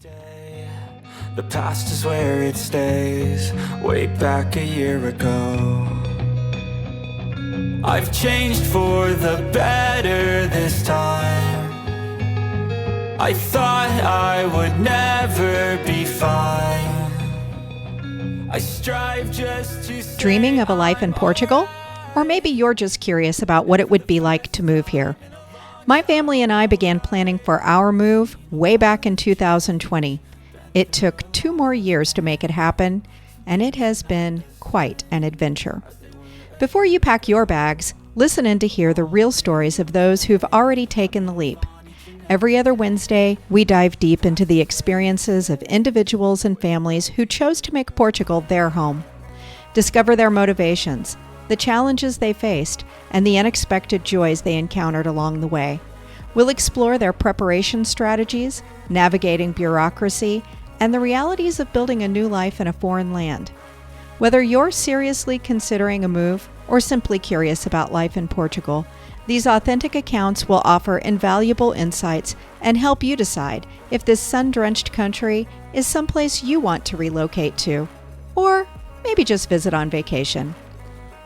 The past is where it stays, way back a year ago. I've changed for the better this time. I thought I would never be fine. I strive just to Dreaming of a life in Portugal? Or maybe you're just curious about what it would be like to move here. My family and I began planning for our move way back in 2020. It took 2 more years to make it happen, and it has been quite an adventure. Before you pack your bags, listen in to hear the real stories of those who've already taken the leap. Every other Wednesday, we dive deep into the experiences of individuals and families who chose to make Portugal their home. Discover their motivations, the challenges they faced, and the unexpected joys they encountered along the way. We'll explore their preparation strategies, navigating bureaucracy, and the realities of building a new life in a foreign land. Whether you're seriously considering a move or simply curious about life in Portugal, these authentic accounts will offer invaluable insights and help you decide if this sun-drenched country is someplace you want to relocate to, or maybe just visit on vacation.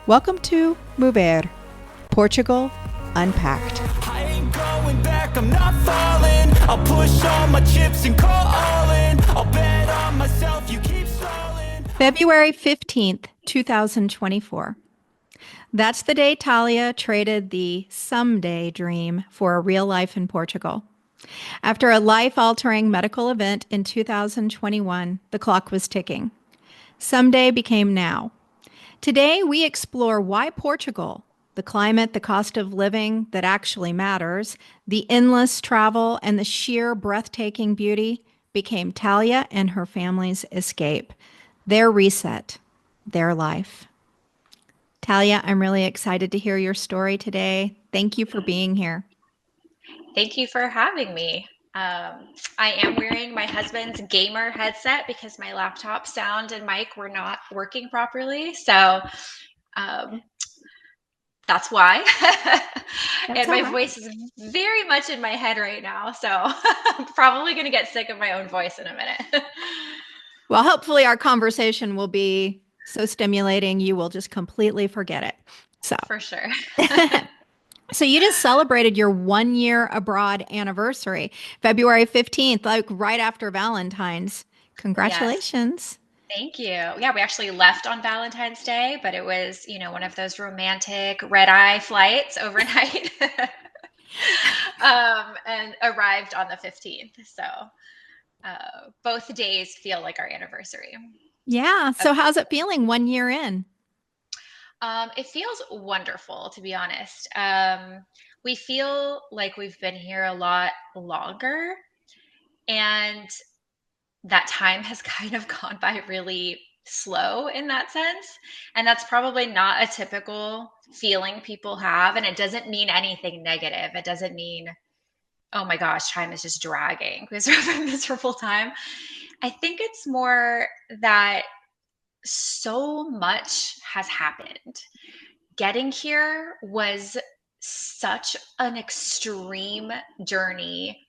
Welcome to Mover, Portugal Unpacked. I ain't going back, I'm not falling. I'll push all my chips and call all in. I'll bet on myself, you keep stalling. February 15th, 2024. That's the day Talia traded the someday dream for a real life in Portugal. After a life-altering medical event in 2021, the clock was ticking. Someday became now. Today, we explore why Portugal, the climate, the cost of living that actually matters, the endless travel, and the sheer breathtaking beauty became Talia and her family's escape, their reset, their life. Talia, I'm really excited to hear your story today. Thank you for being here. Thank you for having me. I am wearing my husband's gamer headset because my laptop sound and mic were not working properly. So that's why. And my voice is very much in my head right now. So I'm probably going to get sick of my own voice in a minute. Well, hopefully our conversation will be so stimulating you will just completely forget it. So for sure. So you just celebrated your 1 year abroad anniversary, February 15th, like right after Valentine's. Congratulations. Yes. Thank you. Yeah, we actually left on Valentine's Day, but it was, one of those romantic red-eye flights overnight and arrived on the 15th. So both days feel like our anniversary. Yeah. So how's it feeling 1 year in? It feels wonderful, to be honest. We feel like we've been here a lot longer, and that time has kind of gone by really slow in that sense. And that's probably not a typical feeling people have. And it doesn't mean anything negative. It doesn't mean, oh my gosh, time is just dragging. Miserable time. I think it's more that so much has happened. Getting here was such an extreme journey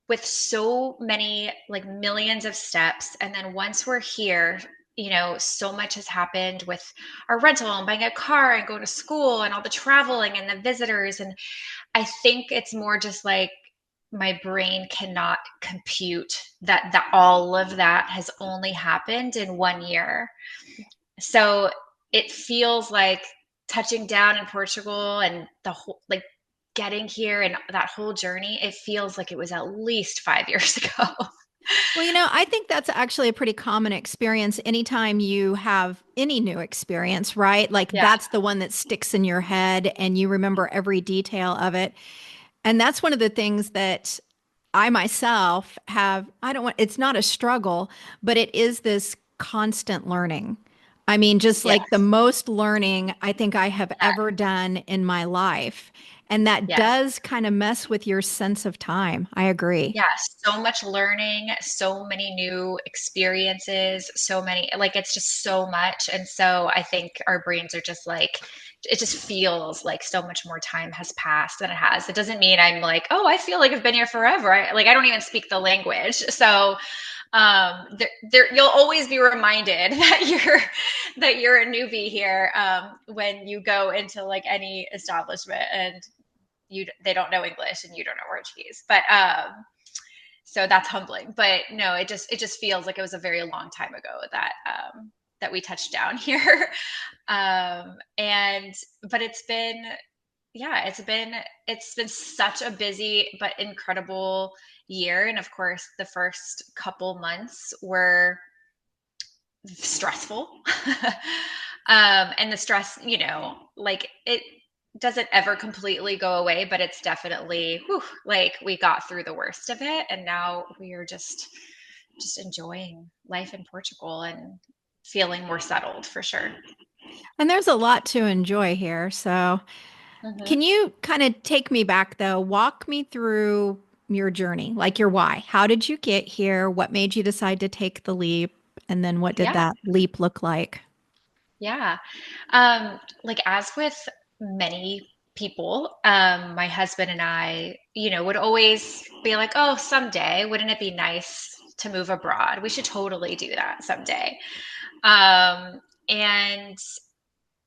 with so many, like, millions of steps. And then once we're here, so much has happened with our rental and buying a car and going to school and all the traveling and the visitors. And I think it's more just like my brain cannot compute that all of that has only happened in 1 year. So it feels like touching down in Portugal and the whole, like, getting here and that whole journey, it feels like it was at least 5 years ago. Well, I think that's actually a pretty common experience anytime you have any new experience, right? Like that's the one that sticks in your head and you remember every detail of it. And that's one of the things that I myself have, it's not a struggle, but it is this constant learning. I mean, just like the most learning I think I have ever done in my life. And that Yes. does kind of mess with your sense of time. I agree. Yeah, so much learning, so many new experiences, so many, like it's just so much. And so I think our brains are just like, it just feels like so much more time has passed than it has. It doesn't mean I'm like, oh, I feel like I've been here forever. I don't even speak the language. So you'll always be reminded that you're a newbie here when you go into like any establishment and they don't know English and you don't know Portuguese. But so that's humbling. But no, it just feels like it was a very long time ago that we touched down here. And but it's been yeah, it's been such a busy but incredible year. And of course, the first couple months were stressful. And the stress, like it doesn't ever completely go away, but it's definitely like we got through the worst of it, and now we are just enjoying life in Portugal and feeling more settled for sure. And there's a lot to enjoy here. So, Hmm. can you kind of take me back though? Walk me through your journey, like your why. How did you get here? What made you decide to take the leap? And then what did Yeah, that leap look like? yeah. Like as with many people, my husband and I, would always be like, oh, someday, wouldn't it be nice to move abroad? We should totally do that someday. And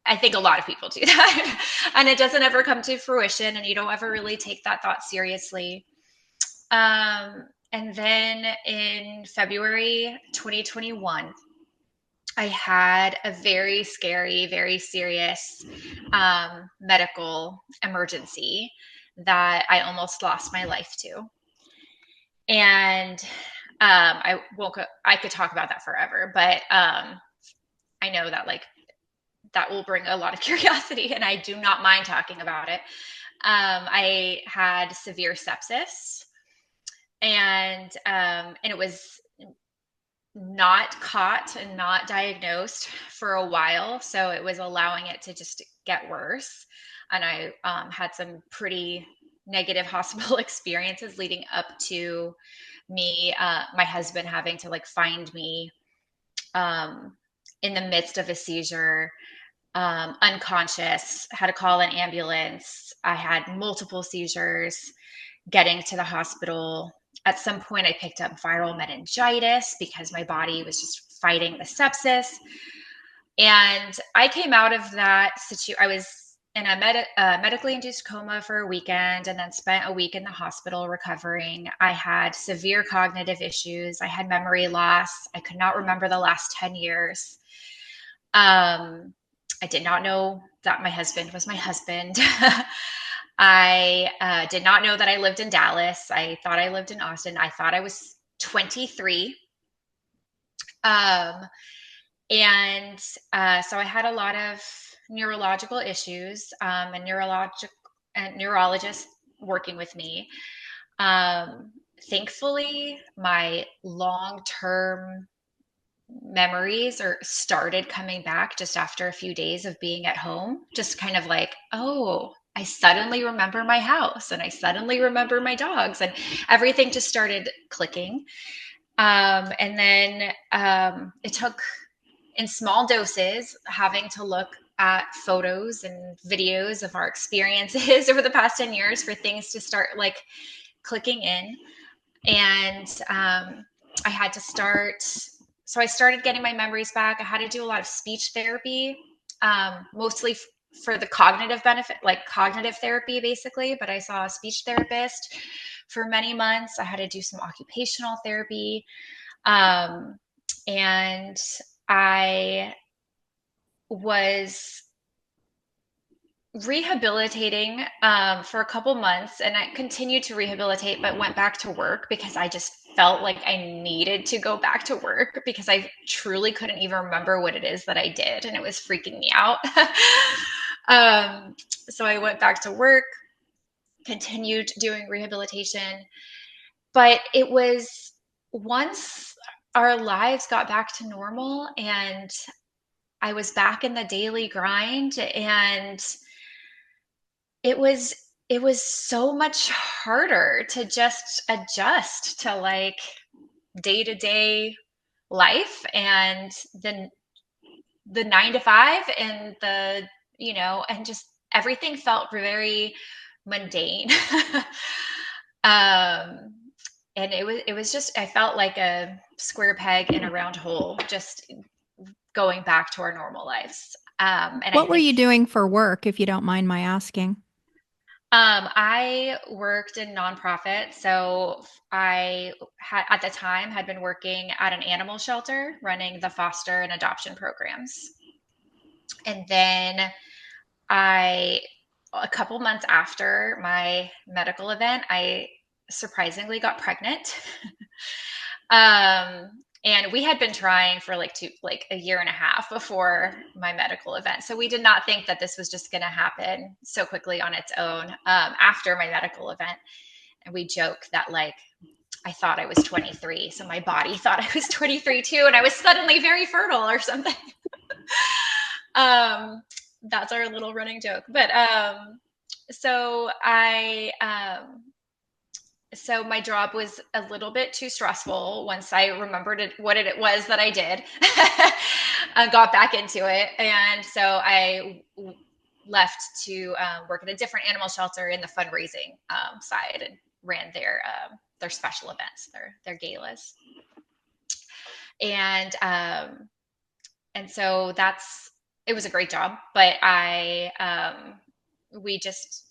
I think a lot of people do that. And it doesn't ever come to fruition, and you don't ever really take that thought seriously. And then in February 2021, I had a very scary, very serious medical emergency that I almost lost my life to. And I won't. I could talk about that forever, but I know that that will bring a lot of curiosity, and I do not mind talking about it. I had severe sepsis, and it was not caught and not diagnosed for a while, so it was allowing it to just get worse. And I had some pretty negative hospital experiences leading up to my husband having to find me um, in the midst of a seizure, unconscious, had to call an ambulance. I had multiple seizures getting to the hospital. At some point, I picked up viral meningitis because my body was just fighting the sepsis. And I came out of that situation. I was in a medically induced coma for a weekend and then spent a week in the hospital recovering. I had severe cognitive issues. I had memory loss. I could not remember the last 10 years. I did not know that my husband was my husband. I did not know that I lived in Dallas. I thought I lived in Austin. I thought I was 23. Um, and so I had a lot of neurological issues, and neurologists working with me. Thankfully, my long-term memories or started coming back just after a few days of being at home, just kind of like, oh, I suddenly remember my house and I suddenly remember my dogs, and everything just started clicking. And then it took, in small doses, having to look at photos and videos of our experiences over the past 10 years for things to start clicking in. And I had to start, so I started getting my memories back. I had to do a lot of speech therapy, mostly for the cognitive benefit, like cognitive therapy basically, but I saw a speech therapist for many months. I had to do some occupational therapy. And I was rehabilitating for a couple months, and I continued to rehabilitate but went back to work because I just felt like I needed to go back to work because I truly couldn't even remember what it is that I did, and it was freaking me out. So I went back to work, continued doing rehabilitation, but it was once our lives got back to normal and I was back in the daily grind, and it was it was so much harder to just adjust to like day-to-day life and the 9 to 5 and and just everything felt very mundane. um and it was just, I felt like a square peg in a round hole, just going back to our normal lives. And I What were think you doing for work, if you don't mind my asking? I worked in nonprofit, so I had at the time had been working at an animal shelter running the foster and adoption programs. And then I a couple months after my medical event, I surprisingly got pregnant. And we had been trying for like a year and a half before my medical event. So we did not think that this was just going to happen so quickly on its own after my medical event. And we joke that like I thought I was 23, so my body thought I was 23 too, and I was suddenly very fertile or something. um, that's our little running joke. But so I so my job was a little bit too stressful once I remembered what it was that I did. I got back into it, and so I left to work at a different animal shelter in the fundraising side, and ran their special events, their galas, and so it was a great job, but we just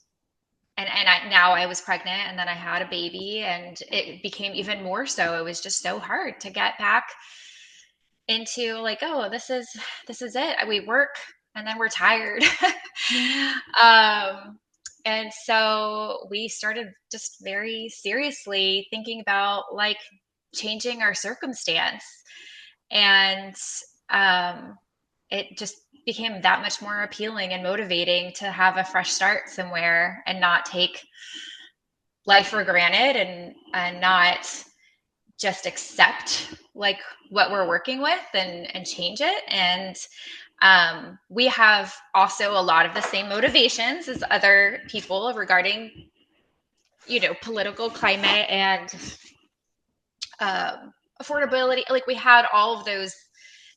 now I was pregnant, and then I had a baby, and it became even more so. It was just so hard to get back into like, oh, this is it. We work and then we're tired. Yeah. And so we started just very seriously thinking about like changing our circumstance. And it just became that much more appealing and motivating to have a fresh start somewhere and not take life for granted, and not just accept like what we're working with, and change it. And we have also a lot of the same motivations as other people regarding political climate and affordability. Like we had all of those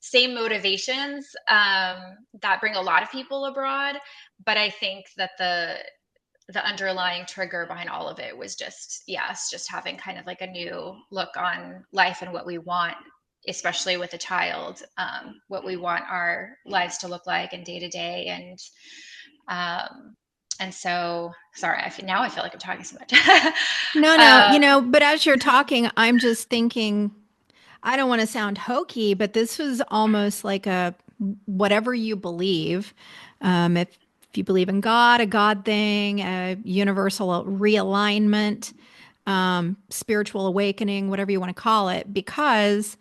same motivations that bring a lot of people abroad. But I think that the underlying trigger behind all of it was just, yes, just having kind of like a new look on life and what we want, especially with a child, what we want our lives to look like and day to day. And so, sorry, now I feel like I'm talking so much. No, no, um, but as you're talking, I'm just thinking, I don't want to sound hokey, but this was almost like a whatever you believe. If you believe in God, a God thing, a universal realignment, spiritual awakening, whatever you want to call it, because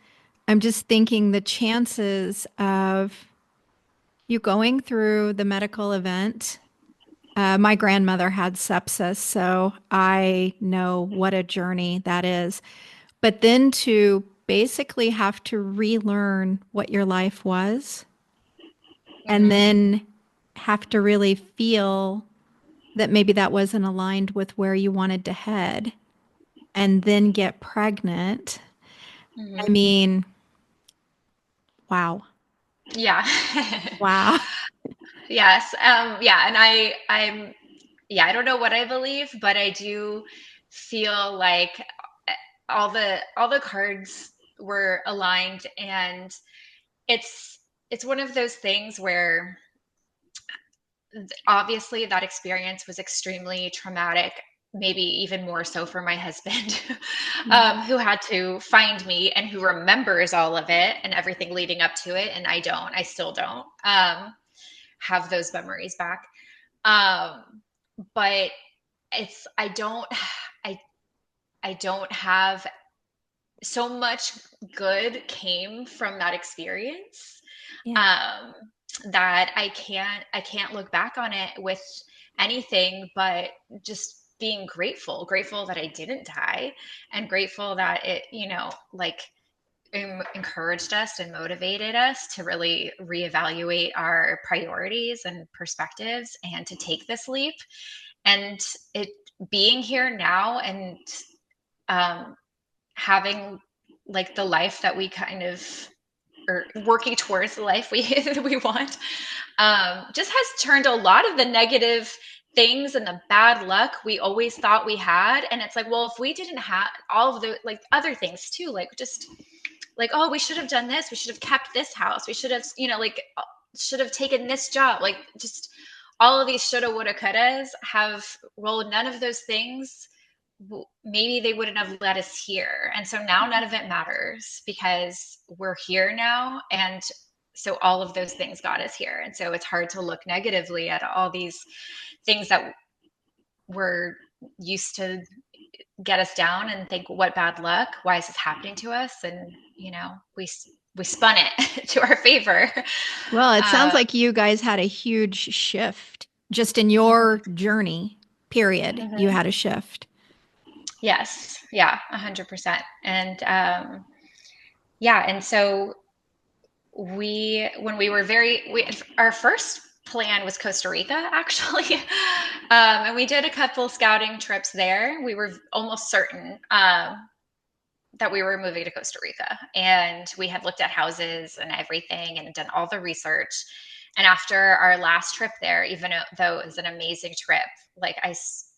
I'm just thinking the chances of you going through the medical event. My grandmother had sepsis, so I know what a journey that is. But then to basically have to relearn what your life was, and mhm, then have to really feel that maybe that wasn't aligned with where you wanted to head, and then get pregnant. I mhm. mean, wow. Yeah. Wow. Yes. Yeah. And yeah, I don't know what I believe, but I do feel like all the cards were aligned. And it's one of those things where obviously that experience was extremely traumatic, maybe even more so for my husband, Yeah. who had to find me and who remembers all of it and everything leading up to it. And I still don't have those memories back. But it's I I don't have so much good came from that experience, Yeah. um, that I can't look back on it with anything but just being grateful that I didn't die, and grateful that it like encouraged us and motivated us to really reevaluate our priorities and perspectives and to take this leap. And it being here now and um, having like the life that we kind of or working towards the life we we want just has turned a lot of the negative things and the bad luck we always thought we had. And it's like, well, if we didn't have all of the like other things too, like just like, oh, we should have done this, we should have kept this house, we should have, like should have taken this job, like just all of these shoulda, woulda, couldas have, well, none of those things, maybe they wouldn't have led us here. And so now none of it matters because we're here now. And so all of those things got us here. And so it's hard to look negatively at all these things that were used to get us down and think, what bad luck, why is this happening to us? And we spun it to our favor. Well, it sounds like you guys had a huge shift just in your journey, period. You had a shift. Yes. Yeah. 100%. And, yeah. And so when we were our first plan was Costa Rica, actually. And we did a couple scouting trips there. We were almost certain, that we were moving to Costa Rica, and we had looked at houses and everything and done all the research. And after our last trip there, even though it was an amazing trip, like I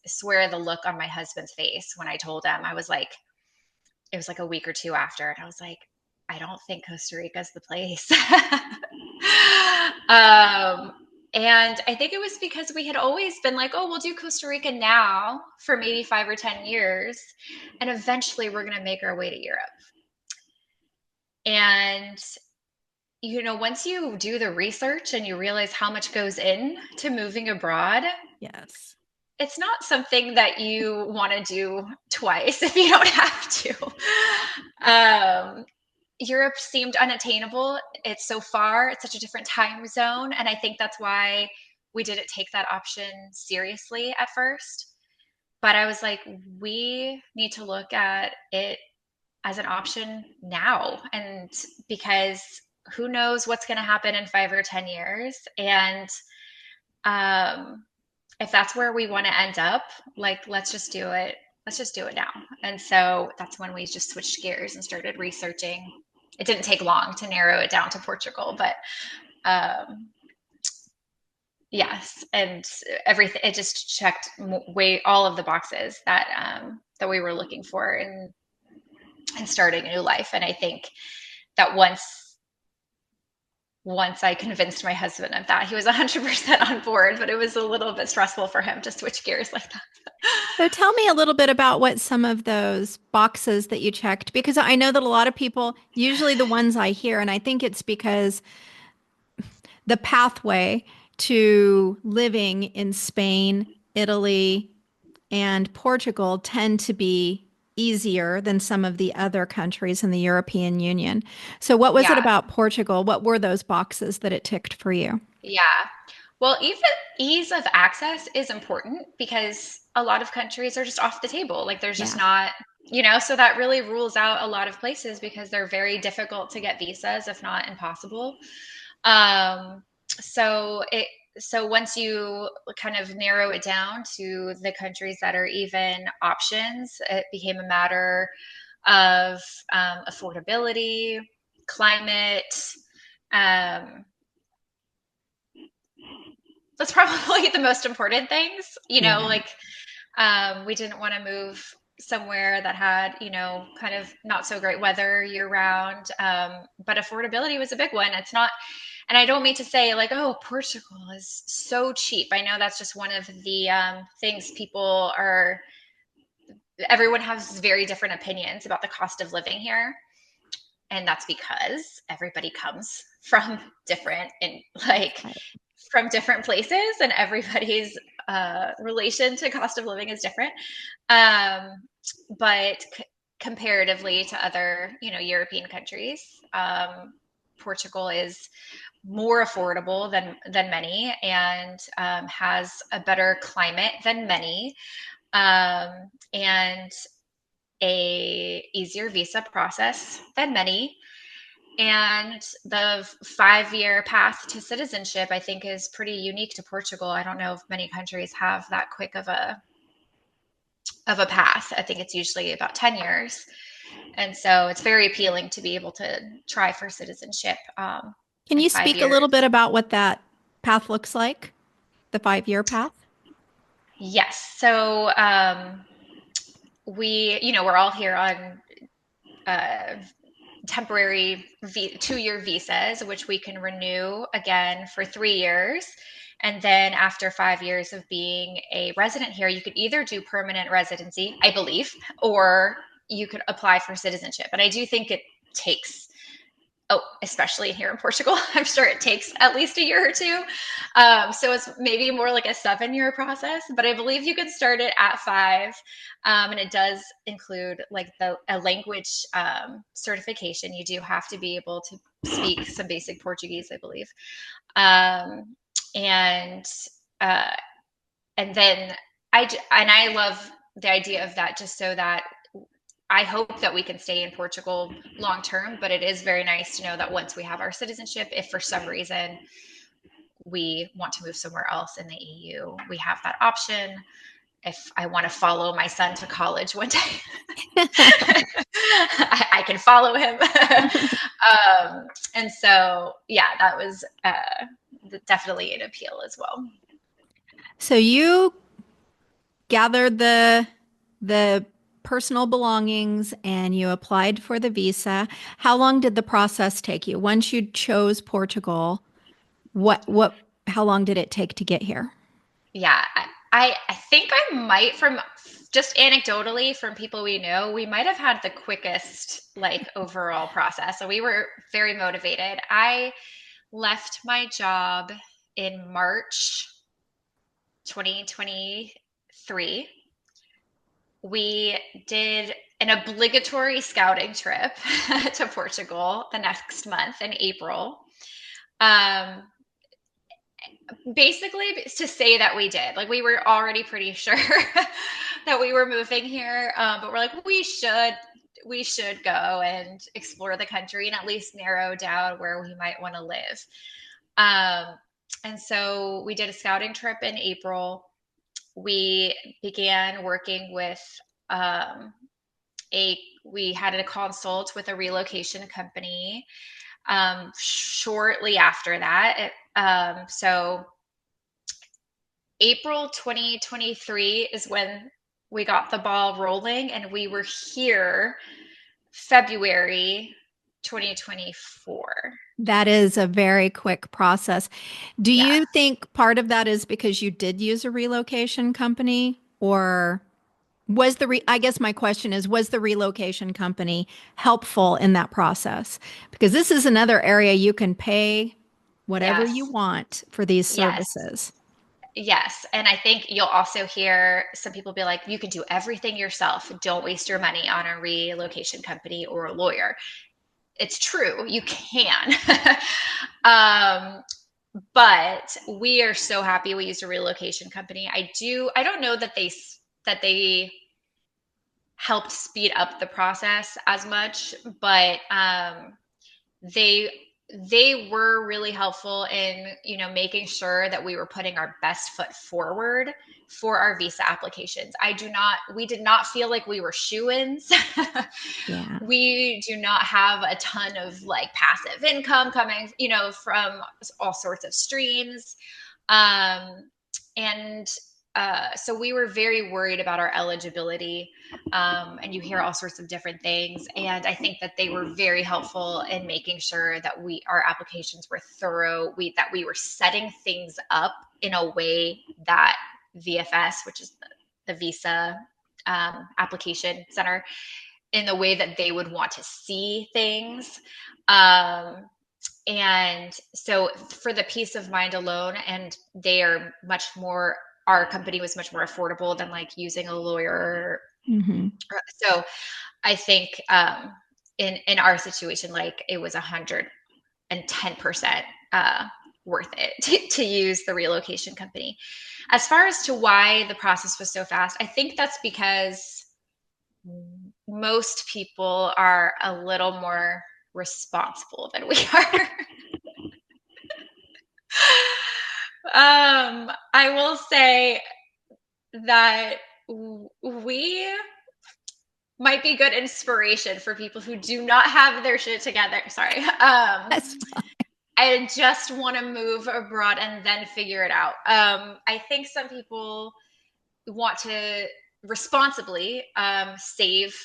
swear the look on my husband's face when I told him, I was like, it was like a week or two after, and I was like, I don't think Costa Rica is the place. And I think it was because we had always been like, oh, we'll do Costa Rica now for maybe 5 or 10 years. And eventually we're going to make our way to Europe. And, once you do the research and you realize how much goes in to moving abroad, Yes, it's not something that you want to do twice if you don't have to. Europe seemed unattainable. It's so far, it's such a different time zone. And I think that's why we didn't take that option seriously at first. But I was like, we need to look at it as an option now. And because who knows what's going to happen in 5 or 10 years. And if that's where we want to end up, like, let's just do it. Let's just do it now. And so that's when we just switched gears and started researching. It didn't take long to narrow it down to Portugal, but yes, and everything, it just checked all of the boxes that we were looking for in starting a new life. And I think that once I convinced my husband of that, he was 100% on board, but it was a little bit stressful for him to switch gears like that. So tell me a little bit about what some of those boxes that you checked, because I know that a lot of people, usually the ones I hear, and I think it's because the pathway to living in Spain, Italy, and Portugal tend to be easier than some of the other countries in the European Union. So what was it Yeah. about Portugal? What were those boxes that it ticked for you? Yeah. Well, even ease of access is important because a lot of countries are just off the table. Like there's just Yeah. not, so that really rules out a lot of places because they're very difficult to get visas, if not impossible. Um, so it so once you kind of narrow it down to the countries that are even options, it became a matter of affordability, climate. Um, that's probably the most important things, Yeah. like we didn't want to move somewhere that had, kind of not so great weather year round. But affordability was a big one. It's not, and I don't mean to say like, oh, Portugal is so cheap. I know that's just one of the things everyone has very different opinions about the cost of living here. And that's because everybody comes from different and like Right. from different places, and everybody's relation to cost of living is different. But comparatively to other, European countries, Portugal is more affordable than many, and has a better climate than many, and a easier visa process than many. And the 5-year path to citizenship, I think, is pretty unique to Portugal. I don't know if many countries have that quick of a path. I think it's usually about 10 years. And so it's very appealing to be able to try for citizenship Can in you five speak a years. little bit about what that path looks like, the 5-year path? Yes. So we're all here on uh, temporary 2-year visas, which we can renew again for 3 years. And then after 5 years of being a resident here, you could either do permanent residency, I believe, or you could apply for citizenship. And I do think it takes, especially here in Portugal, I'm sure it takes at least a year or two. So it's maybe more like a 7-year process, but I believe you can start it at 5. And it does include like a language certification. You do have to be able to speak some basic Portuguese, I believe. Um, and uh, and then I love the idea of that, just so that I hope that we can stay in Portugal long term, but it is very nice to know that once we have our citizenship, if for some reason we want to move somewhere else in the EU, we have that option. If I want to follow my son to college one day, I can follow him. And so, yeah, that was definitely an appeal as well. So you gathered the personal belongings and you applied for the visa. How long did the process take you? Once you chose Portugal, how long did it take to get here? Yeah, I think I might, from just anecdotally from people we know, we might have had the quickest like overall process. So we were very motivated. I left my job in March 2023. We did an obligatory scouting trip to Portugal the next month in April. Um, Basically to say that we did, like, we were already pretty sure that we were moving here, but we're like, we should go and explore the country and at least narrow down where we might want to live. And so we did a scouting trip in April. We began working with um, we had a consult with a relocation company shortly after that. So April 2023 is when we got the ball rolling, and we were here February 2024. That is a very quick process. Do Yeah. you think part of that is because you did use a relocation company, or I guess my question is, was the relocation company helpful in that process? Because this is another area you can pay whatever Yes. you want for these Yes. services. Yes. And I think you'll also hear some people be like, you can do everything yourself. Don't waste your money on a relocation company or a lawyer. It's true, you can. um, but we are so happy we used a relocation company. I don't know that they helped speed up the process as much, but they they were really helpful in, making sure that we were putting our best foot forward for our visa applications. We did not feel like we were shoo-ins. Yeah. We do not have a ton of like passive income coming, from all sorts of streams. And so we were very worried about our eligibility. And you hear all sorts of different things. And I think that they were very helpful in making sure that our applications were thorough, that we were setting things up in a way that VFS, which is the visa application center, in the way that they would want to see things. And so for the peace of mind alone, and they are much more, our company was much more affordable than like using a lawyer. Mm-hmm. So I think in our situation, like, it was 110% worth it to use the relocation company. As far as to why the process was so fast, I think that's because most people are a little more responsible than we are. I will say that we might be good inspiration for people who do not have their shit together. Sorry. That's fine. I just want to move abroad and then figure it out. I think some people want to responsibly save,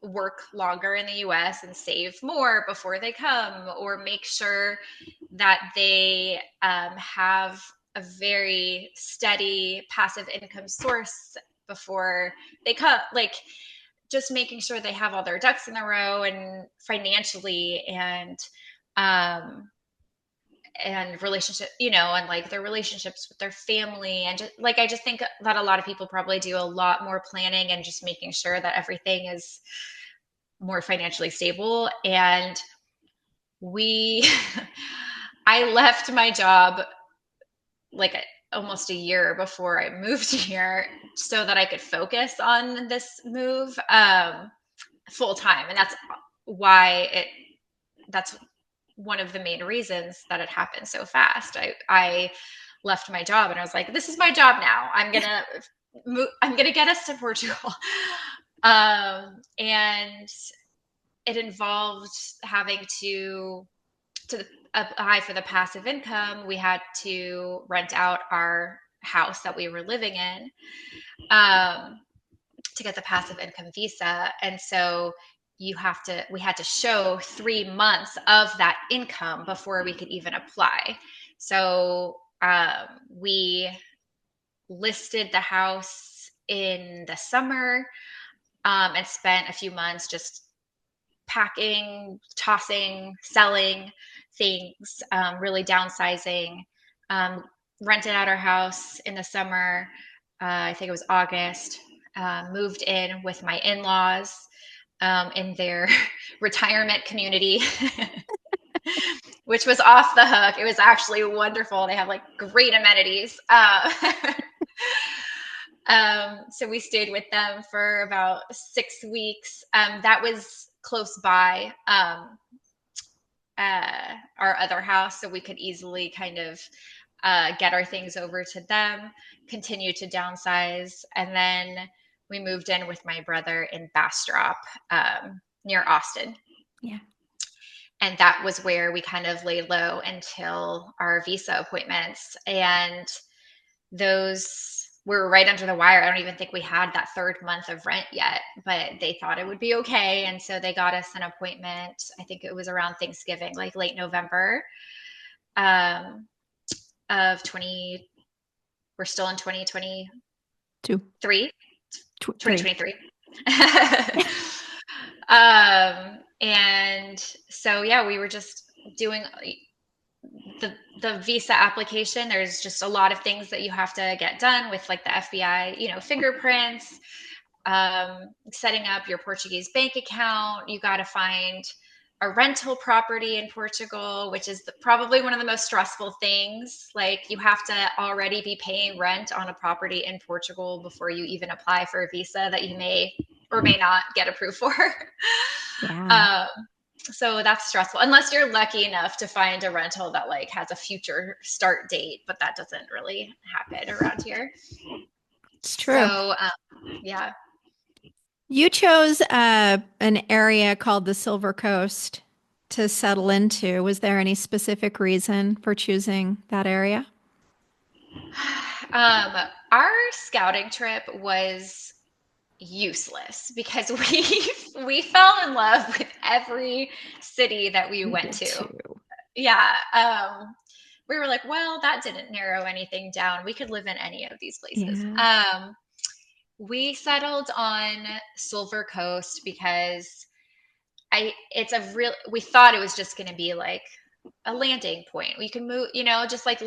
work longer in the US and save more before they come, or make sure that they have a very steady passive income source before they come. Like, just making sure they have all their ducks in a row, and financially, and relationship, and like their relationships with their family. And just like, I just think that a lot of people probably do a lot more planning and just making sure that everything is more financially stable. And we, I left my job like almost a year before I moved here so that I could focus on this move full time. And that's one of the main reasons that it happened so fast. I left my job and I was like, this is my job now. I'm gonna get us to Portugal. And it involved having to apply for the passive income. We had to rent out our house that we were living in to get the passive income visa. And so we had to show 3 months of that income before we could even apply. So we listed the house in the summer and spent a few months just packing, tossing, selling things, really downsizing. Rented out our house in the summer. I think it was August. Moved in with my in-laws in their retirement community, which was off the hook. It was actually wonderful. They have like great amenities. So we stayed with them for about 6 weeks. That was close by our other house, so we could easily kind of get our things over to them, continue to downsize, and then we moved in with my brother in Bastrop, near Austin. Yeah. And that was where we kind of laid low until our visa appointments. And those were right under the wire. I don't even think we had that 3rd month of rent yet, but they thought it would be okay. And so they got us an appointment. I think it was around Thanksgiving, like late November of 20. We're still in 2022. 2023. And so, yeah, we were just doing the visa application. There's just a lot of things that you have to get done with, like the FBI, fingerprints, setting up your Portuguese bank account. You got to find a rental property in Portugal, which is probably one of the most stressful things. Like, you have to already be paying rent on a property in Portugal before you even apply for a visa that you may or may not get approved for. Yeah. So that's stressful, unless you're lucky enough to find a rental that like has a future start date, but that doesn't really happen around here. It's true. So, yeah. You chose an area called the Silver Coast to settle into. Was there any specific reason for choosing that area? Our scouting trip was useless because we fell in love with every city that we went to. Yeah. We were like, well, that didn't narrow anything down. We could live in any of these places. Yeah. We settled on Silver Coast because we thought it was just going to be like a landing point. We can move, just like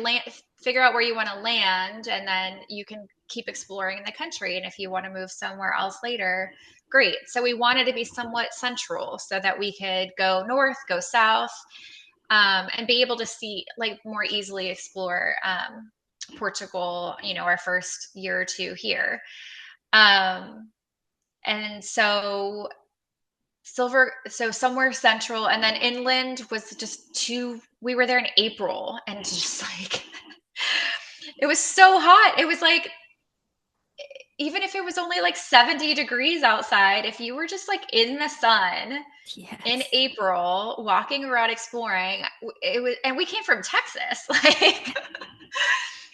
figure out where you want to land, and then you can keep exploring the country. And if you want to move somewhere else later, great. So we wanted to be somewhat central so that we could go north, go south, and be able to see, like, more easily explore Portugal, our first year or two here. And so so somewhere central, and then inland was just too, we were there in April, and just like, it was so hot. It was like, even if it was only like 70 degrees outside, if you were just like in the sun in Yes. April, walking around exploring, it was, and we came from Texas, like,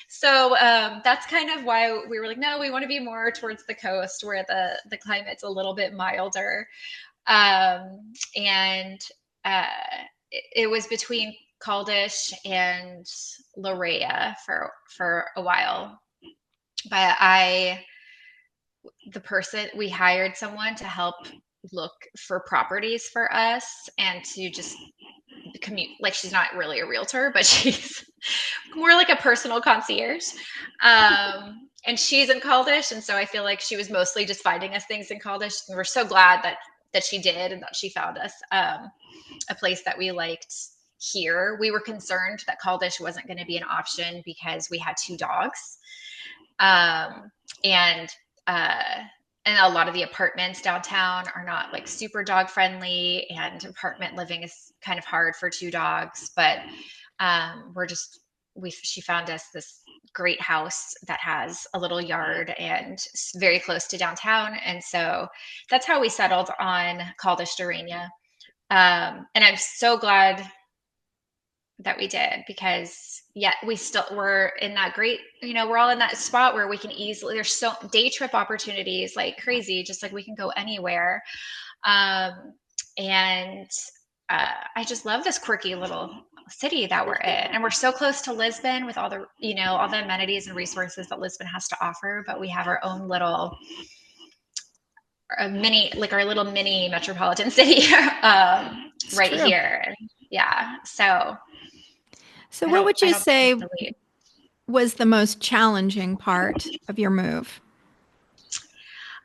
so that's kind of why we were like, no, we want to be more towards the coast where the climate's a little bit milder. And uh, it was between Caldish and Larea for a while. But the person, we hired someone to help look for properties for us and to just commute. Like, she's not really a realtor, but she's more like a personal concierge. And she's in Caldish, and so I feel like she was mostly just finding us things in Caldish, and we're so glad that she did, and that she found us a place that we liked here. We were concerned that Caldish wasn't going to be an option because we had 2 dogs, and uh, and a lot of the apartments downtown are not like super dog friendly, and apartment living is kind of hard for 2 dogs. But she found us this great house that has a little yard and very close to downtown, and so that's how we settled on Caldish Durania. And I'm so glad that we did, because we're in that great, we're all in that spot where we can easily, there's so day trip opportunities like crazy, just like we can go anywhere. And I just love this quirky little city that we're in, and we're so close to Lisbon with all the, all the amenities and resources that Lisbon has to offer, but we have our own little our little mini metropolitan city right True. here. And yeah, so So I what don't would I you don't think say we'll leave. was the most challenging part of your move?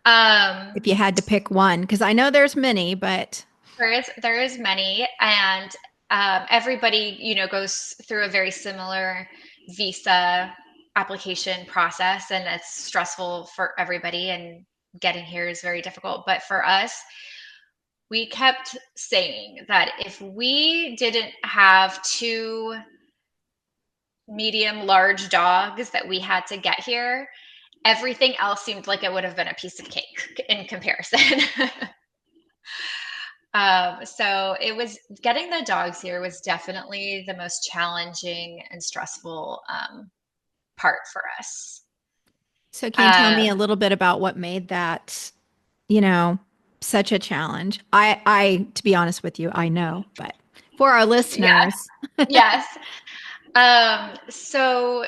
Um, If you had to pick one, because I know there's many, but there is many, and everybody, goes through a very similar visa application process, and it's stressful for everybody, and getting here is very difficult. But for us, we kept saying that if we didn't have 2 medium large dogs that we had to get here, everything else seemed like it would have been a piece of cake in comparison. So it was, getting the dogs here was definitely the most challenging and stressful part for us. so can you tell me Uh, a little bit about what made that, you know, such a challenge? To be honest with you, I know, but for our yes, listeners, yes. So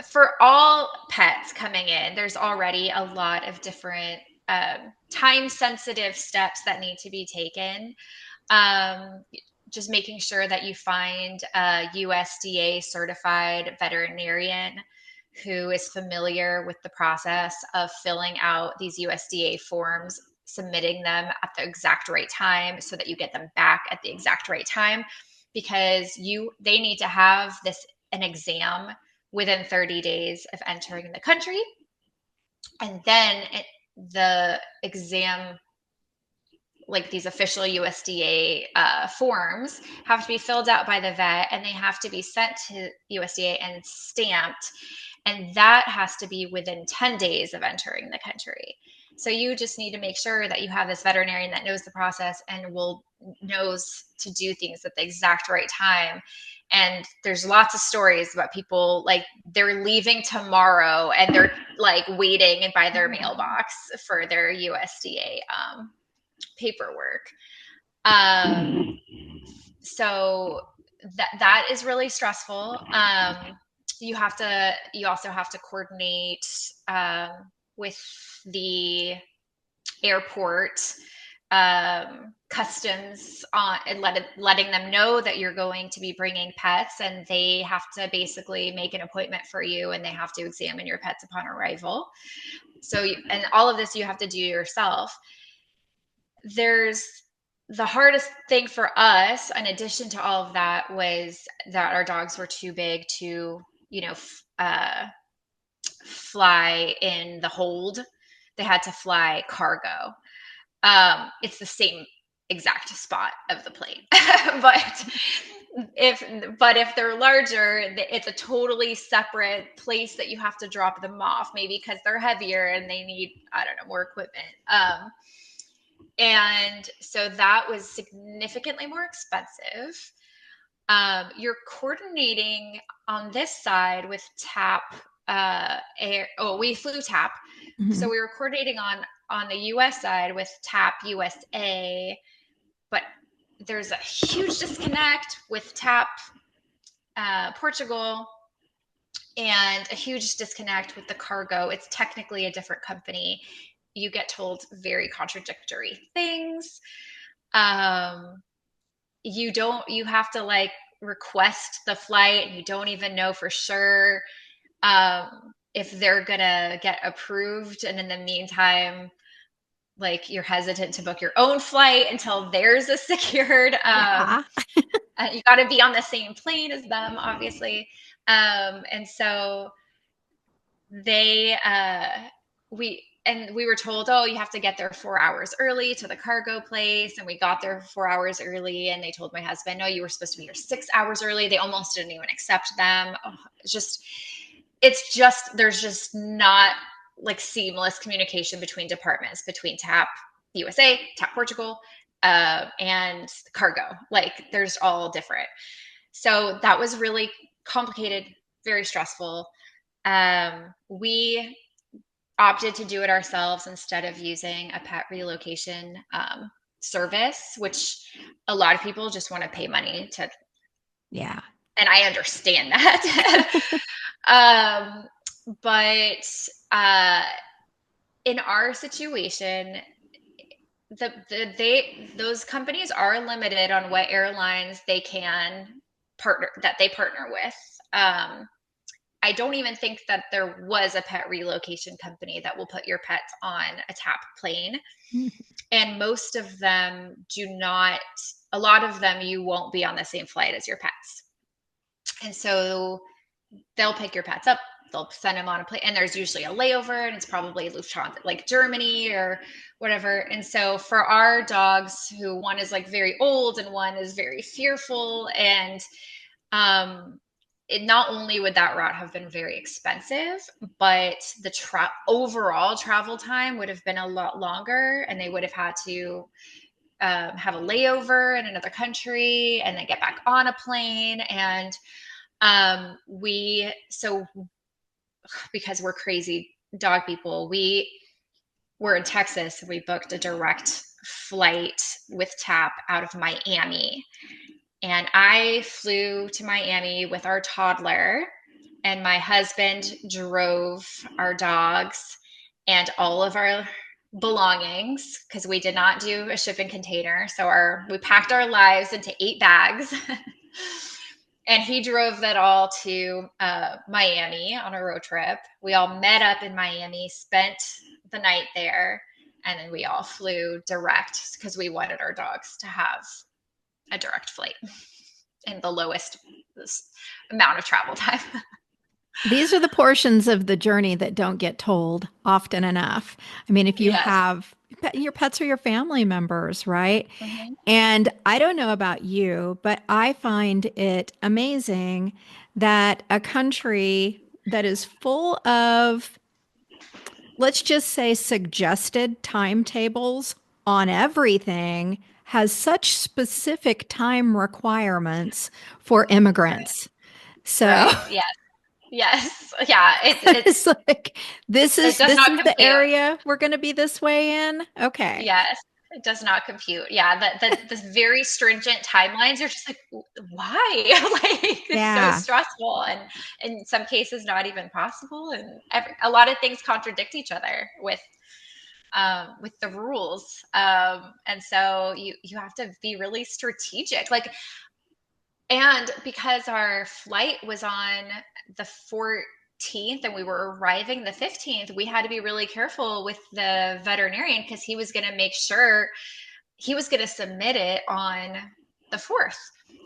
for all pets coming in, there's already a lot of different time sensitive steps that need to be taken. Um, just making sure that you find a USDA certified veterinarian who is familiar with the process of filling out these USDA forms, submitting them at the exact right time so that you get them back at the exact right time, because they need to have an exam within 30 days of entering the country. And then the exam, like these official USDA forms, have to be filled out by the vet, and they have to be sent to USDA and stamped. And that has to be within 10 days of entering the country. So you just need to make sure that you have this veterinarian that knows the process and knows to do things at the exact right time. And there's lots of stories about people, like, they're leaving tomorrow and they're like waiting by their mailbox for their USDA paperwork. Um, so that is really stressful. You also have to coordinate with the airport customs on, and letting them know that you're going to be bringing pets, and they have to basically make an appointment for you, and they have to examine your pets upon arrival. And all of this you have to do yourself. The hardest thing for us, in addition to all of that, was that our dogs were too big to, fly in the hold. They had to fly cargo. It's the same exact spot of the plane. but if they're larger, it's a totally separate place that you have to drop them off, maybe because they're heavier and they need, I don't know, more equipment. And so that was significantly more expensive. You're coordinating on this side with TAP air. Oh, we flew TAP. So we were coordinating on the US side with TAP USA, but there's a huge disconnect with TAP Portugal and a huge disconnect with the cargo. It's technically a different company. You get told very contradictory things. You have to like request the flight and you don't even know for sure if they're gonna get approved. And in the meantime, like you're hesitant to book your own flight until theirs is secured. You got to be on the same plane as them, obviously. And so they, we were told, oh, you have to get there 4 hours early to the cargo place. And we got there 4 hours early. And they told my husband, no, you were supposed to be here 6 hours early. They almost didn't even accept them. Oh, there's just not like seamless communication between departments, between TAP USA, TAP Portugal, and cargo. Like there's all different. So that was really complicated, very stressful. We opted to do it ourselves instead of using a pet relocation service, which a lot of people just want to pay money to. Yeah. And I understand that. But in our situation, those companies are limited on what airlines they partner with. I don't even think that there was a pet relocation company that will put your pets on a TAP plane. And most of them do not, a lot of them, you won't be on the same flight as your pets. And so they'll pick your pets up, they'll send them on a plane, and there's usually a layover, and it's probably Lufthansa, like Germany or whatever. And so for our dogs, who one is like very old and one is very fearful, and not only would that route have been very expensive, but the overall travel time would have been a lot longer, and they would have had to have a layover in another country and then get back on a plane. And because we're crazy dog people, we were in Texas and we booked a direct flight with TAP out of Miami. And I flew to Miami with our toddler, and my husband drove our dogs and all of our belongings, because we did not do a shipping container. So we packed our lives into 8 bags. And he drove that all to Miami on a road trip. We all met up in Miami, spent the night there, and then we all flew direct because we wanted our dogs to have a direct flight and the lowest amount of travel time. These are the portions of the journey that don't get told often enough. I mean, if you have your pets are your family members, right? Mm-hmm. And I don't know about you, but I find it amazing that a country that is full of, let's just say, suggested timetables on everything has such specific time requirements for immigrants. So, right. Yes. Yeah. It's like, this is the area we're going to be this way in. Okay. Yes. It does not compute. Yeah. The very stringent timelines are just like, why? Like, it's so stressful, and in some cases not even possible. And a lot of things contradict each other with the rules. And so you have to be really strategic. Like, and because our flight was on the 14th and we were arriving the 15th, we had to be really careful with the veterinarian, because he was going to make sure he was going to submit it on the 4th.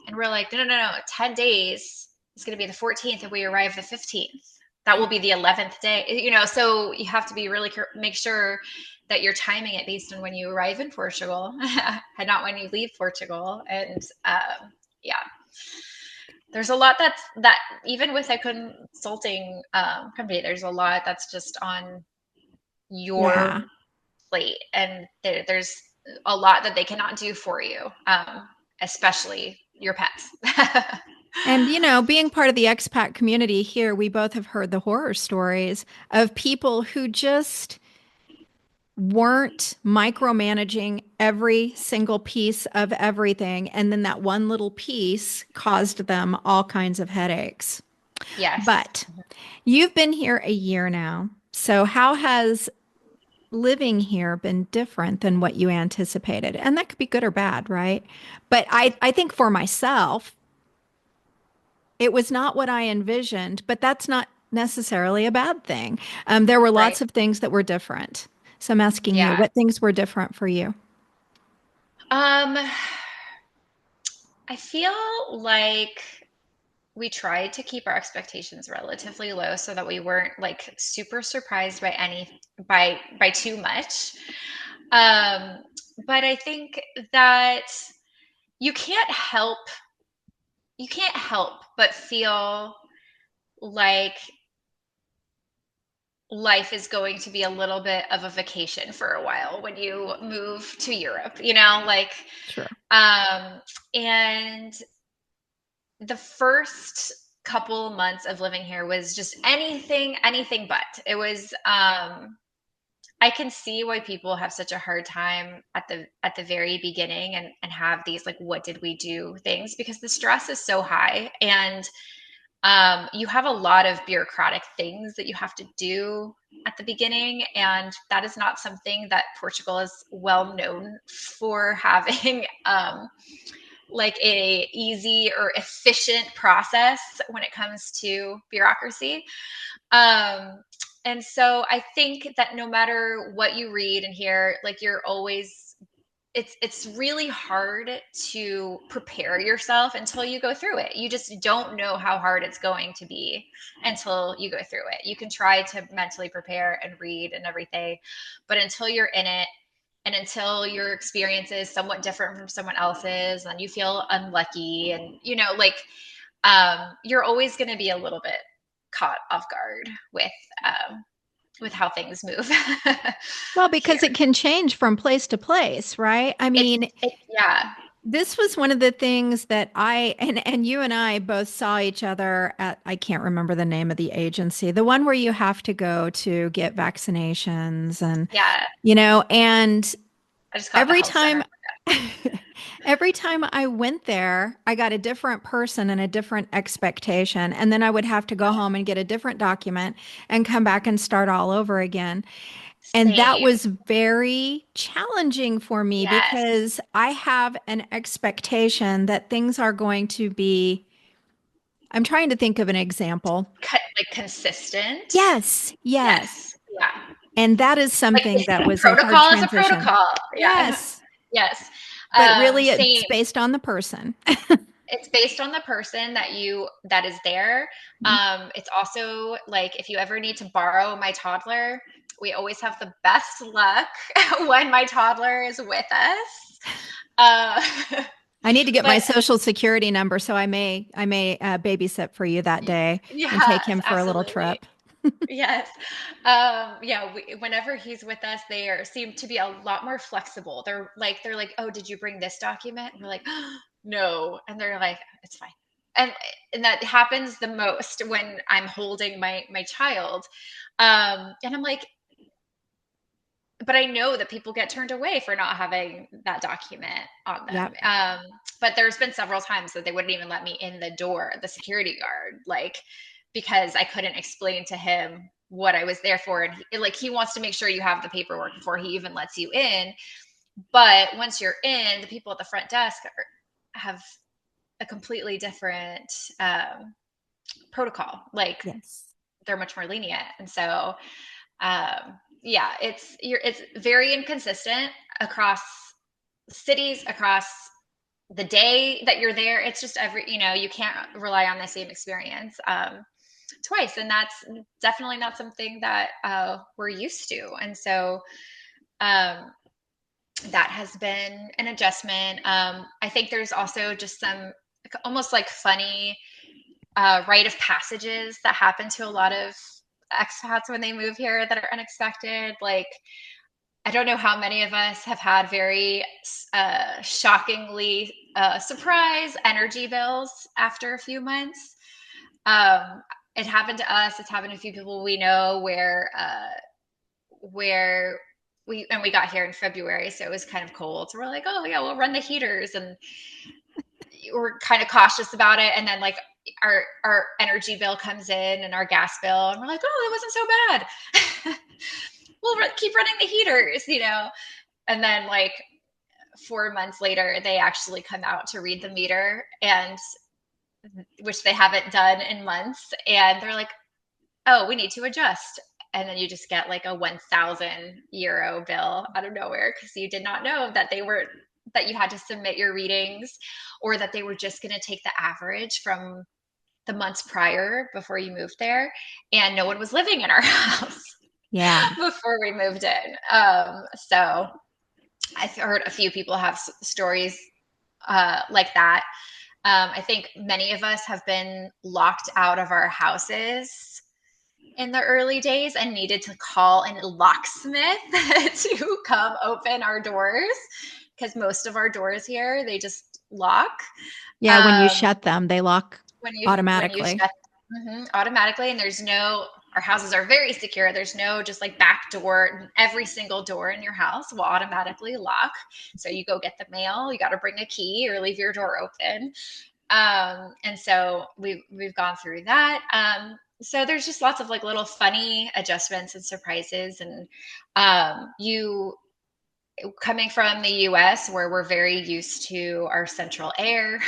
And we're like, no, 10 days. It's going to be the 14th and we arrive the 15th. that will be the 11th day, so you have to be really make sure that you're timing it based on when you arrive in Portugal and not when you leave Portugal. And yeah, there's a lot that even with a consulting company, there's a lot that's just on Yeah. your plate, and there's a lot that they cannot do for you, especially your pets. And, being part of the expat community here, we both have heard the horror stories of people who just weren't micromanaging every single piece of everything. And then that one little piece caused them all kinds of headaches. Yes. But you've been here a year now. So, how has living here been different than what you anticipated? And that could be good or bad, right? But I think for myself, it was not what I envisioned, but that's not necessarily a bad thing. There were Right. lots of things that were different. So I'm asking you, Yeah. what things were different for you? Um, I feel like we tried to keep our expectations relatively low so that we weren't like super surprised by by too much. Um, but I think that you can't help you can't help but feel like life is going to be a little bit of a vacation for a while when you move to Europe, like Sure. um and the first couple months of living here was just anything but. It was I can see why people have such a hard time at the very beginning, and have these like what did we do things, because the stress is so high, and you have a lot of bureaucratic things that you have to do at the beginning, and that is not something that Portugal is well known for having. Like a easy or efficient process when it comes to bureaucracy. Um, and so I think that no matter what you read and hear, like you're always it's really hard to prepare yourself until you go through it. You just don't know how hard it's going to be until you go through it. You can try to mentally prepare and read and everything, but until you're in it, and until your experience is somewhat different from someone else's and you feel unlucky, and you're always going to be a little bit caught off guard with how things move Well, because here. it can change from place to place, right? I mean, Yeah. this was one of the things that and you and I both saw each other at, I can't remember the name of the agency, the one where you have to go to get vaccinations Yeah. and I just call it the every health time center. every time I went there, I got a different person and a different expectation. And then I would have to go home and get a different document and come back and start all over again. And that Same. was very challenging for me Yes. because I have an expectation that things are going to be. I'm trying to think of an example. Like consistent. Yes, yes. Yes. Yeah. And that is Like something that was a hard protocol is a transition. protocol. Yeah. Yes. Yes. But really, it's Same. based on the person. It's based on the person that is there. It's also like if you ever need to borrow my toddler, we always have the best luck when my toddler is with us. Uh, I need to get my but social security number, so I may babysit for you that day and take yes, him for a little absolutely. trip. Yes. Yeah, whenever he's with us, seem to be a lot more flexible. They're like, "Oh, did you bring this document?" And we're like, "No." And they're like, "It's fine." And and that happens the most when I'm holding my child. And I'm like, but I know that people get turned away for not having that document on them. Yep. But there's been several times that they wouldn't even let me in the door, the security guard, like because I couldn't explain to him what I was there for, and he wants to make sure you have the paperwork before he even lets you in. But once you're in, the people at the front desk have a completely different protocol. Like Yes. they're much more lenient, and so yeah, it's very inconsistent across cities, across the day that you're there. It's just you can't rely on the same experience. twice, and that's definitely not something that we're used to. And so um, that has been an adjustment. I think there's also just some almost like funny rite of passages that happen to a lot of expats when they move here that are unexpected. Like, I don't know how many of us have had very shockingly surprise energy bills after a few months. Um, it happened to us. It's happened to a few people we know where we got here in February, so it was kind of cold. So we're like, oh yeah, we'll run the heaters, and we're kind of cautious about it. And then like our energy bill comes in and our gas bill, and we're like, oh, it wasn't so bad. We'll keep running the heaters, you know. And then like 4 months later, they actually come out to read the meter, and which they haven't done in months, and they're like, oh, we need to adjust. And then you just get like a 1,000 euro bill out of nowhere because you did not know that that you had to submit your readings, or that they were just going to take the average from the months prior before you moved there. And no one was living in our house Yeah. before we moved in. So I've heard a few people have stories like that. I think many of us have been locked out of our houses in the early days and needed to call a locksmith to come open our doors, because most of our doors here, they just lock. Yeah, when you shut them, they lock When you automatically. shut automatically, and there's no, our houses are very secure. There's no just like back door. Every single door in your house will automatically lock. So you go get the mail, you got to bring a key or leave your door open. And so we've gone through that. So there's just lots of like little funny adjustments and surprises. And you coming from the US, where we're very used to our central air,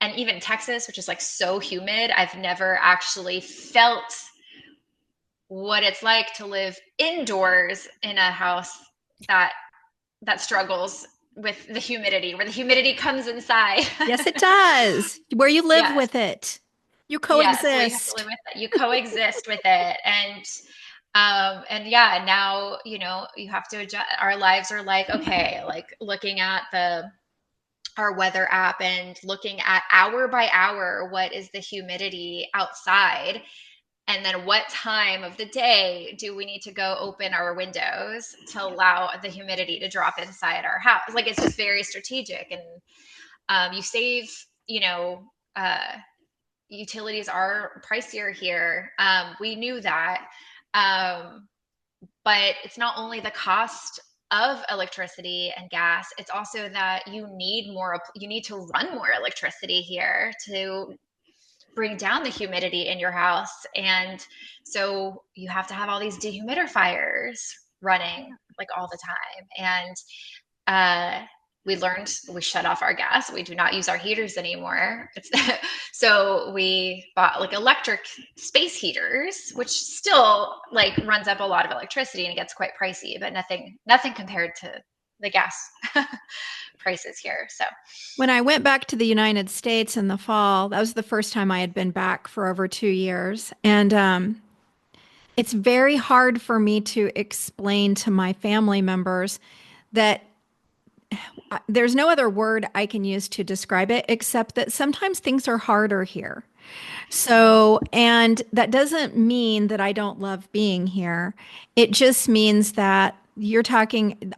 and even Texas, which is like so humid, I've never actually felt what it's like to live indoors in a house that struggles with the humidity, where the humidity comes inside. Yes, it does. Where you live Yes. with it. You Yes, where you have to coexist. live with it. You coexist with it. And yeah, now, you know, you have to adjust. Our lives are like, okay, like looking at our weather app and looking at hour by hour, what is the humidity outside? And then what time of the day do we need to go open our windows to allow the humidity to drop inside our house? Like, it's just very strategic. And you save, you know, utilities are pricier here. We knew that. But it's not only the cost of electricity and gas, it's also that you need to run more electricity here to bring down the humidity in your house. And so you have to have all these dehumidifiers running like all the time. And we shut off our gas. We do not use our heaters anymore. So we bought like electric space heaters, which still like runs up a lot of electricity and it gets quite pricey, but nothing compared to the gas prices here. So When I went back to the United States in the fall, that was the first time I had been back for over 2 years. And it's very hard for me to explain to my family members that there's no other word I can use to describe it except that sometimes things are harder here. So, and that doesn't mean that I don't love being here. It just means that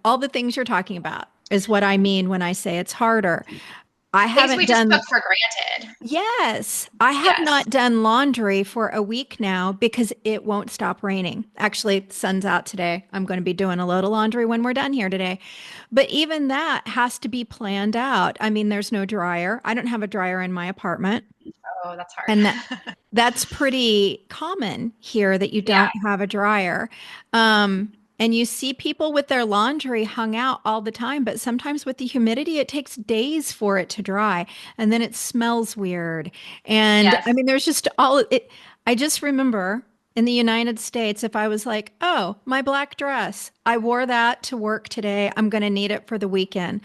all the things you're talking about is what I mean when I say it's harder. I things we haven't just took done, for granted. yes, I have Yes. not done laundry for a week now because it won't stop raining. Actually, sun's out today. I'm going to be doing a load of laundry when we're done here today. But even that has to be planned out. I mean, there's no dryer. I don't have a dryer in my apartment. Oh, that's hard. And that's pretty common here that you Yeah. don't have a dryer. And you see people with their laundry hung out all the time, but sometimes with the humidity, it takes days for it to dry and then it smells weird. And Yes. I mean, there's just all it. I just remember in the United States, if I was like, oh, my black dress, I wore that to work today, I'm going to need it for the weekend.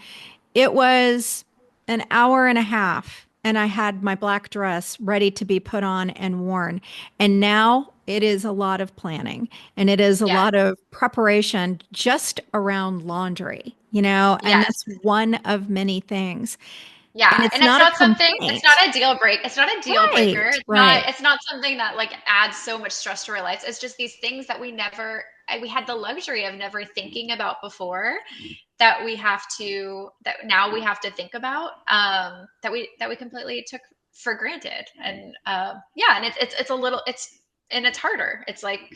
It was an hour and a half and I had my black dress ready to be put on and worn. And now it is a lot of planning and it is a Yes. lot of preparation just around laundry, you know, and Yes. that's one of many things. And Yeah, it's and it's not a not something, it's complaint. not a deal break. It's not a deal breaker. Right, right. It's not something that like adds so much stress to our lives. It's just these things that we had the luxury of never thinking about before that now we have to think about, that we completely took for granted. And yeah, and it's a little, and it's harder. It's like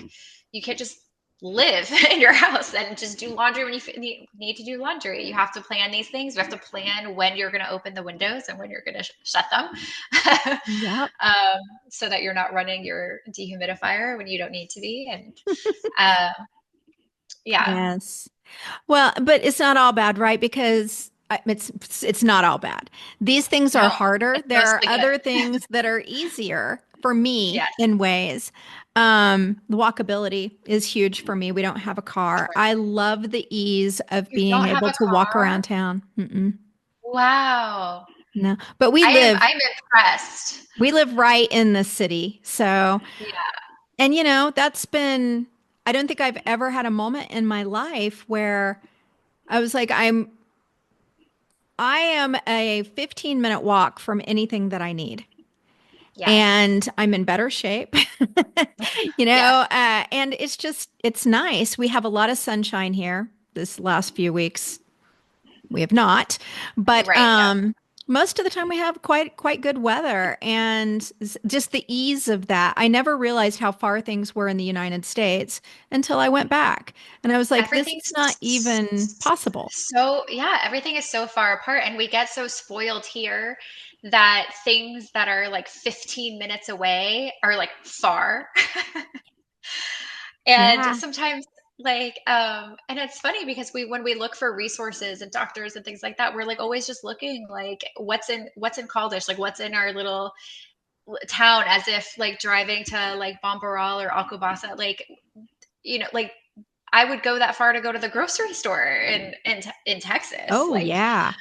you can't just live in your house and just do laundry when you need to do laundry. You have to plan these things. You have to plan when you're going to open the windows and when you're going to shut them. Yep. So that you're not running your dehumidifier when you don't need to be. And uh, yeah, Yes. Well, but it's not all bad, right? Because it's not all bad. These things are no, harder. it's There are mostly good. other things that are easier for me Yes, in ways. The walkability is huge for me. We don't have a car. sure. I love the ease of You being don't have able a to walk car? around town. Mm-mm, Wow. no, but I'm impressed. we live right in the city, so Yeah. and that's been. I don't think I've ever had a moment in my life where I was like, I am a 15-minute walk from anything that I need. Yes. And I'm in better shape, Yes. and it's nice. We have a lot of sunshine here this last few weeks. We have not, but Right. Yeah. most of the time we have quite good weather, and just the ease of that. I never realized how far things were in the United States until I went back, and I was like, this is Everything's not even possible. so, yeah, everything is so far apart, and we get so spoiled here that things that are like 15 minutes away are like far. And Yeah. sometimes and it's funny because when we look for resources and doctors and things like that, we're like always just looking like what's in Caldish, like what's in our little town, as if like driving to like Bombarral or Alcobaça, like like I would go that far to go to the grocery store in Texas. Oh, Like, yeah.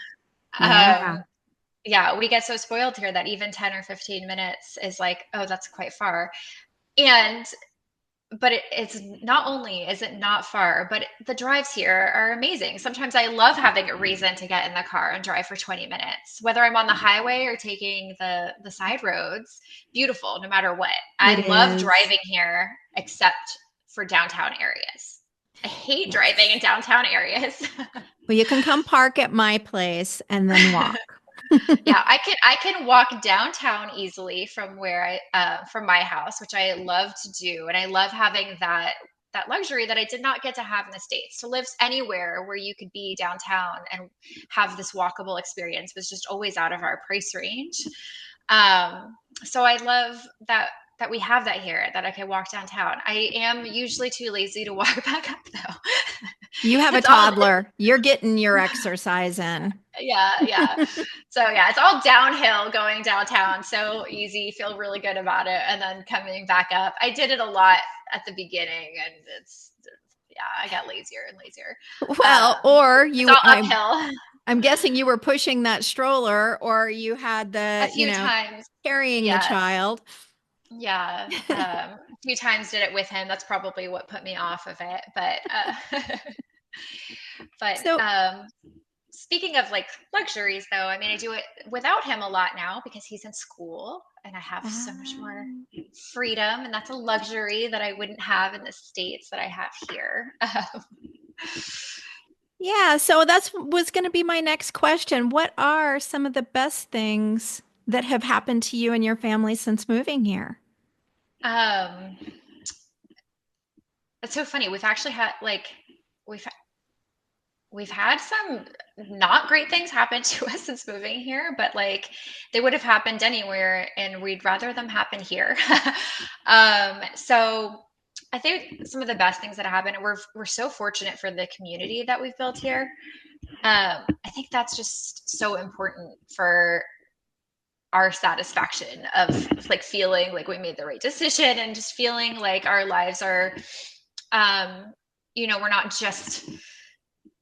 um, Yeah. yeah, we get so spoiled here that even 10 or 15 minutes is like, oh, that's quite far. And but it's not only is it not far, but the drives here are amazing. Sometimes I love having a reason to get in the car and drive for 20 minutes, whether I'm on the highway or taking the side roads. Beautiful, no matter what. I It love is. driving here, except for downtown areas. I hate driving in Yes. downtown areas. Well, you can come park at my place and then walk. Yeah, I can walk downtown easily from from my house, which I love to do, and I love having that luxury that I did not get to have in the States. To live anywhere where you could be downtown and have this walkable experience was just always out of our price range. So I love that we have that here, that I can walk downtown. I am usually too lazy to walk back up though. You have a It's all toddler. You're getting your exercise in. Yeah, yeah. So yeah, it's all downhill going downtown. So easy, feel really good about it. And then coming back up. I did it a lot at the beginning, and yeah, I got lazier and lazier. Well, or It's you, all uphill. I'm guessing you were pushing that stroller or you had A the, few times. carrying the Yes. child. Yeah. A few times did it with him. That's probably what put me off of it. But So, speaking of like luxuries, though, I mean, I do it without him a lot now because he's in school and I have so much more um, freedom. And that's a luxury that I wouldn't have in the States that I have here. yeah, so that's was going to be my next question. What are some of the best things that have happened to you and your family since moving here? Um, it's so funny. We've we've had some not great things happen to us since moving here, but like they would have happened anywhere, and we'd rather them happen here. So I think some of the best things that happened, and we're so fortunate for the community that we've built here. I think that's just so important for our satisfaction of like feeling like we made the right decision, and just feeling like our lives are, um, we're not just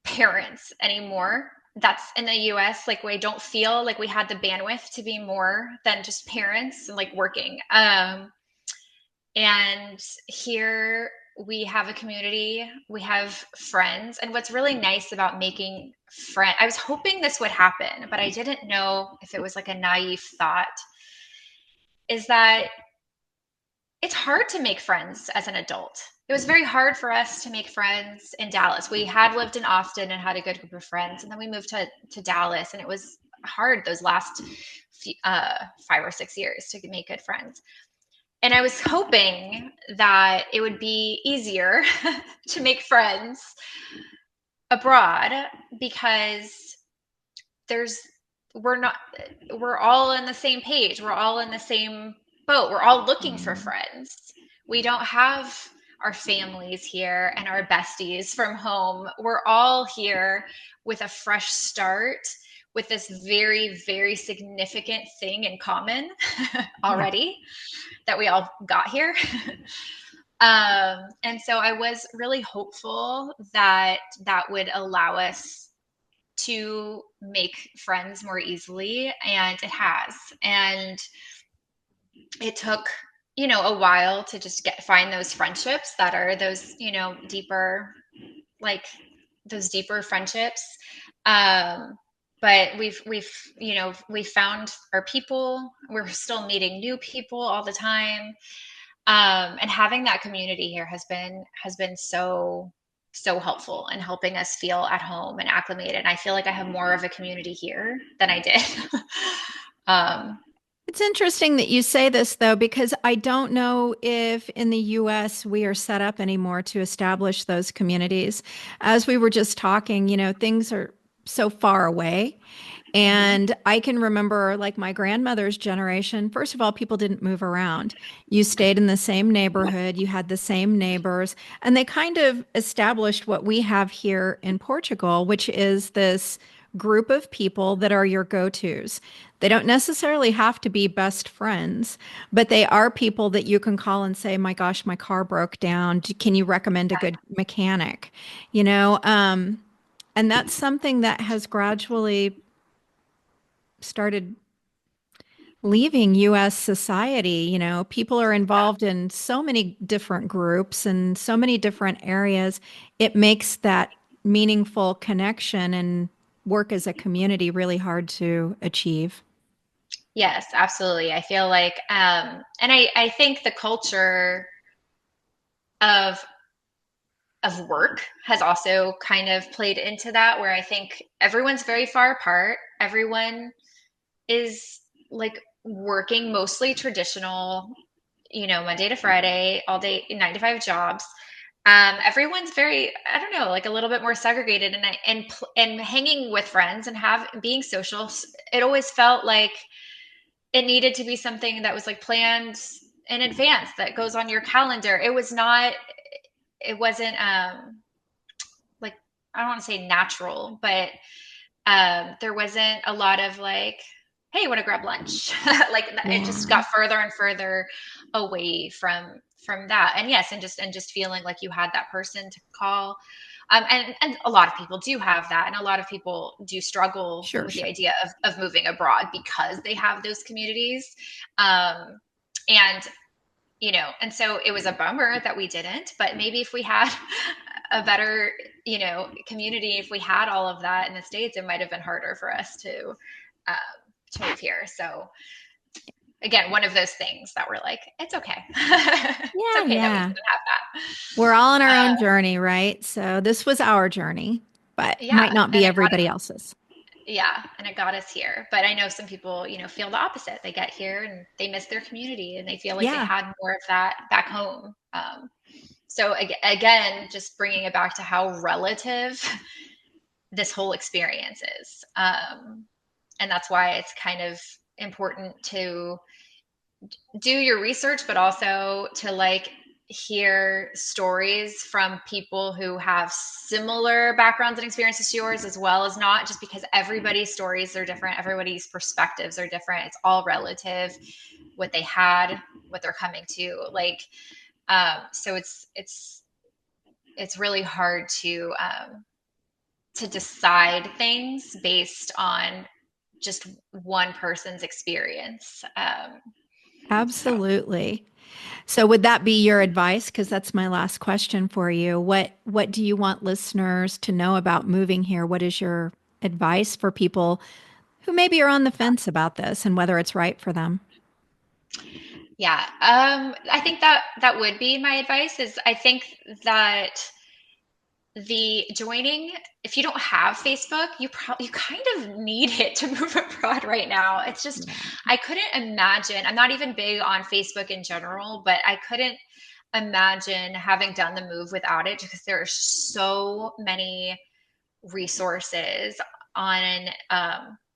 parents anymore. that's in the US, like we don't feel like we had the bandwidth to be more than just parents and like working. And here we have a community, we have friends. And what's really nice about making friends, I was hoping this would happen, but I didn't know if it was like a naive thought, is that it's hard to make friends as an adult. It was very hard for us to make friends in Dallas. We had lived in Austin and had a good group of friends, and then we moved to Dallas, and it was hard those last 5 or 6 years to make good friends. And I was hoping that it would be easier to make friends abroad because there's we're not we're all on the same page. We're all in the same boat. We're all looking for friends. We don't have our families here and our besties from home. We're all here with a fresh start with this very, very significant thing in common Yeah. already that we all got here. And so I was really hopeful that that would allow us to make friends more easily, and it has. And it took, a while to just find those friendships that are those, deeper, like those deeper friendships. Um, but we found our people. We're still meeting new people all the time. And having that community here has been so helpful in helping us feel at home and acclimated. And I feel like I have more of a community here than I did. um, It's interesting that you say this, though, because I don't know if in the US we are set up anymore to establish those communities. As we were just talking, things are so far away. mhm. And I can remember, like my grandmother's generation, first of all, people didn't move around. You stayed in the same neighborhood, you had the same neighbors, and they kind of established what we have here in Portugal, which is this group of people that are your go-tos. They don't necessarily have to be best friends, but they are people that you can call and say, "My gosh, my car broke down. Can you recommend a good mechanic?" You know, um, and that's something that has gradually started leaving US society. People are involved in so many different groups and so many different areas. It makes that meaningful connection and work as a community really hard to achieve. Yes, absolutely. I feel like, and I think the culture of work has also kind of played into that, where I think everyone's very far apart. Everyone is like working mostly traditional, Monday to Friday, all day, 9 to 5 jobs. Everyone's very, I don't know, like a little bit more segregated, and hanging with friends and being social. It always felt like it needed to be something that was like planned in advance, that goes on your calendar. It wasn't like, I don't want to say natural, but there wasn't a lot of like, hey, you want to grab lunch? Like it just Yeah, got further and further away from that. And yes, and just feeling like you had that person to call. And a lot of people do have that, and a lot of people do struggle sure, with the sure. idea of moving abroad because they have those communities. Um, and and so it was a bummer that we didn't, but maybe if we had a better, community, if we had all of that in the States, it might have been harder for us to move here. So again, one of those things that we're like, it's okay. It's Yeah, okay that we yeah. didn't have that. We're all on our own journey, right? So this was our journey, but might Yeah. not And be it got everybody else's. Yeah, and it got us here. But I know some people, feel the opposite. They get here and they miss their community, and they feel like they Yeah. had more of that back home. So again, just bringing it back to how relative this whole experience is. And that's why it's kind of important to do your research, but also to like hear stories from people who have similar backgrounds and experiences to yours, as well as not, just because everybody's stories are different, everybody's perspectives are different. It's all relative, what they had, what they're coming to. Like, so it's really hard to decide things based on just one person's experience. So Absolutely. So would that be your advice? Because that's my last question for you. What do you want listeners to know about moving here? What is your advice for people who maybe are on the fence about this and whether it's right for them? yeah, I think that that would be my advice. Is I think that the joining, if you don't have Facebook, you kind of need it to move abroad right now. It's just, Yeah. I couldn't imagine. I'm not even big on Facebook in general, but I couldn't imagine having done the move without it, because there are so many resources on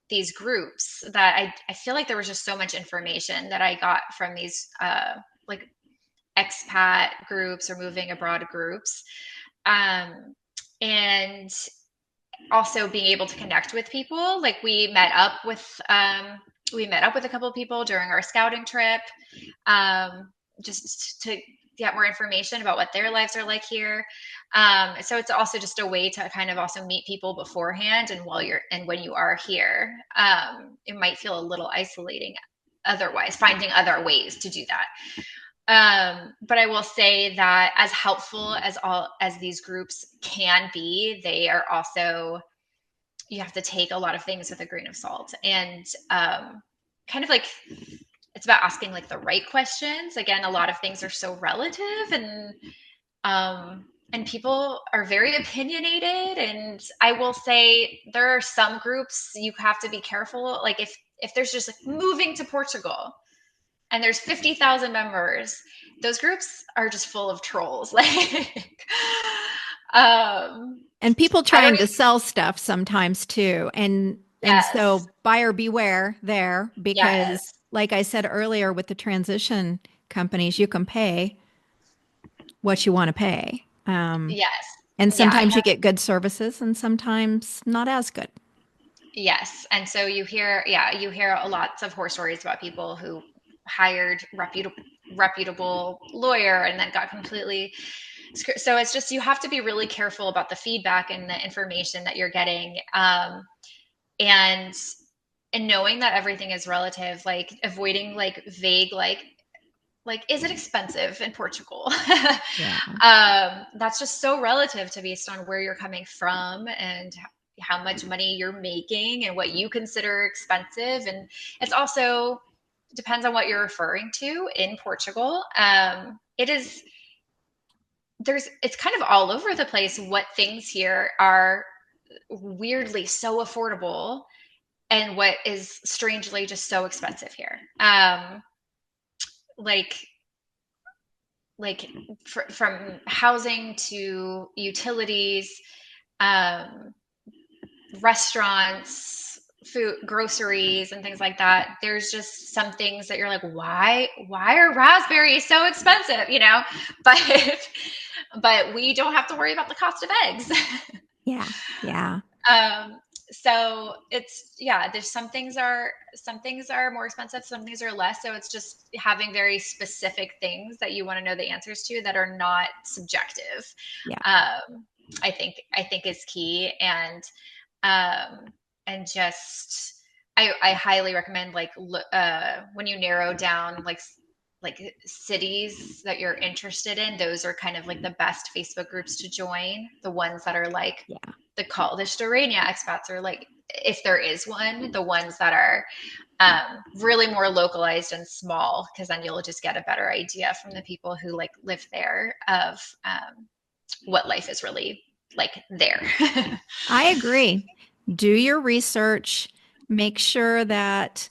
these groups that I feel like there was just so much information that I got from these like expat groups or moving abroad groups. Um, and also being able to connect with people. Like we met up with a couple of people during our scouting trip, just to get more information about what their lives are like here. So it's also just a way to kind of also meet people beforehand, and when you are here, it might feel a little isolating otherwise, finding other ways to do that. But I will say that as helpful as these groups can be, they are also, you have to take a lot of things with a grain of salt, and kind of like it's about asking like the right questions. Again, a lot of things are so relative, and people are very opinionated. And I will say there are some groups you have to be careful. Like if there's just like moving to Portugal and there's 50,000 members, those groups are just full of trolls. Like, And people I don't trying to even, sell stuff sometimes too. And yes, so buyer beware there because yes, like I said earlier with the transition companies, you can pay what you want to pay. yes. And Yeah, sometimes you get good services and sometimes not as good. yes. And so you hear a lots of horror stories about people who hired reputable lawyer and then got completely so it's just, you have to be really careful about the feedback and the information that you're getting. And knowing that everything is relative, like avoiding like vague, like is it expensive in Portugal? Yeah. That's just so relative to based on where you're coming from and how much money you're making and what you consider expensive. And it's also depends on what you're referring to in Portugal. It is it's kind of all over the place what things here are weirdly so affordable and what is strangely just so expensive here. Like like from housing to utilities, um, restaurants, food, groceries, and things like that. There's just some things that you're like, why are raspberries so expensive? But but we don't have to worry about the cost of eggs. Yeah. Yeah. um, so it's yeah, there's some things are more expensive, some things are less. So it's just having very specific things that you want to know the answers to that are not subjective. Yeah. I think is key. Um, and just I highly recommend like when you narrow down like cities that you're interested in, those are kind of like the best Facebook groups to join. The ones that are like Yeah. the Storania expats, are like, if there is one, the ones that are really more localized and small, because then you'll just get a better idea from the people who like live there of what life is really like there. I agree. Do your research. Make sure that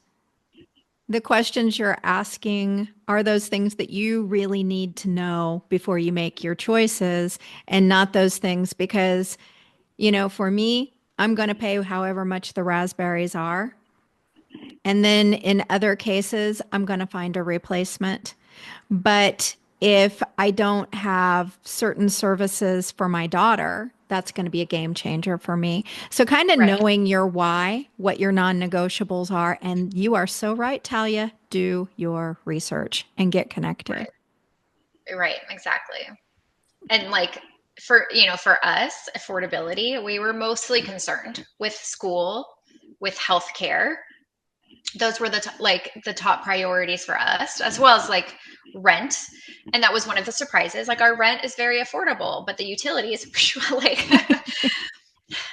the questions you're asking are those things that you really need to know before you make your choices and not those things because, for me, I'm going to pay however much the raspberries are. And then in other cases, I'm going to find a replacement. But if I don't have certain services for my daughter, that's going to be a game changer for me. So, kind of Right. knowing your why, what your non negotiables are. And you are so right, Talia. Do your research and get connected. Right. Right. Exactly. And like for us, affordability, we were mostly concerned with school, with healthcare. Those were the top priorities for us, as well as like rent. And that was one of the surprises. Like our rent is very affordable, but the utilities, like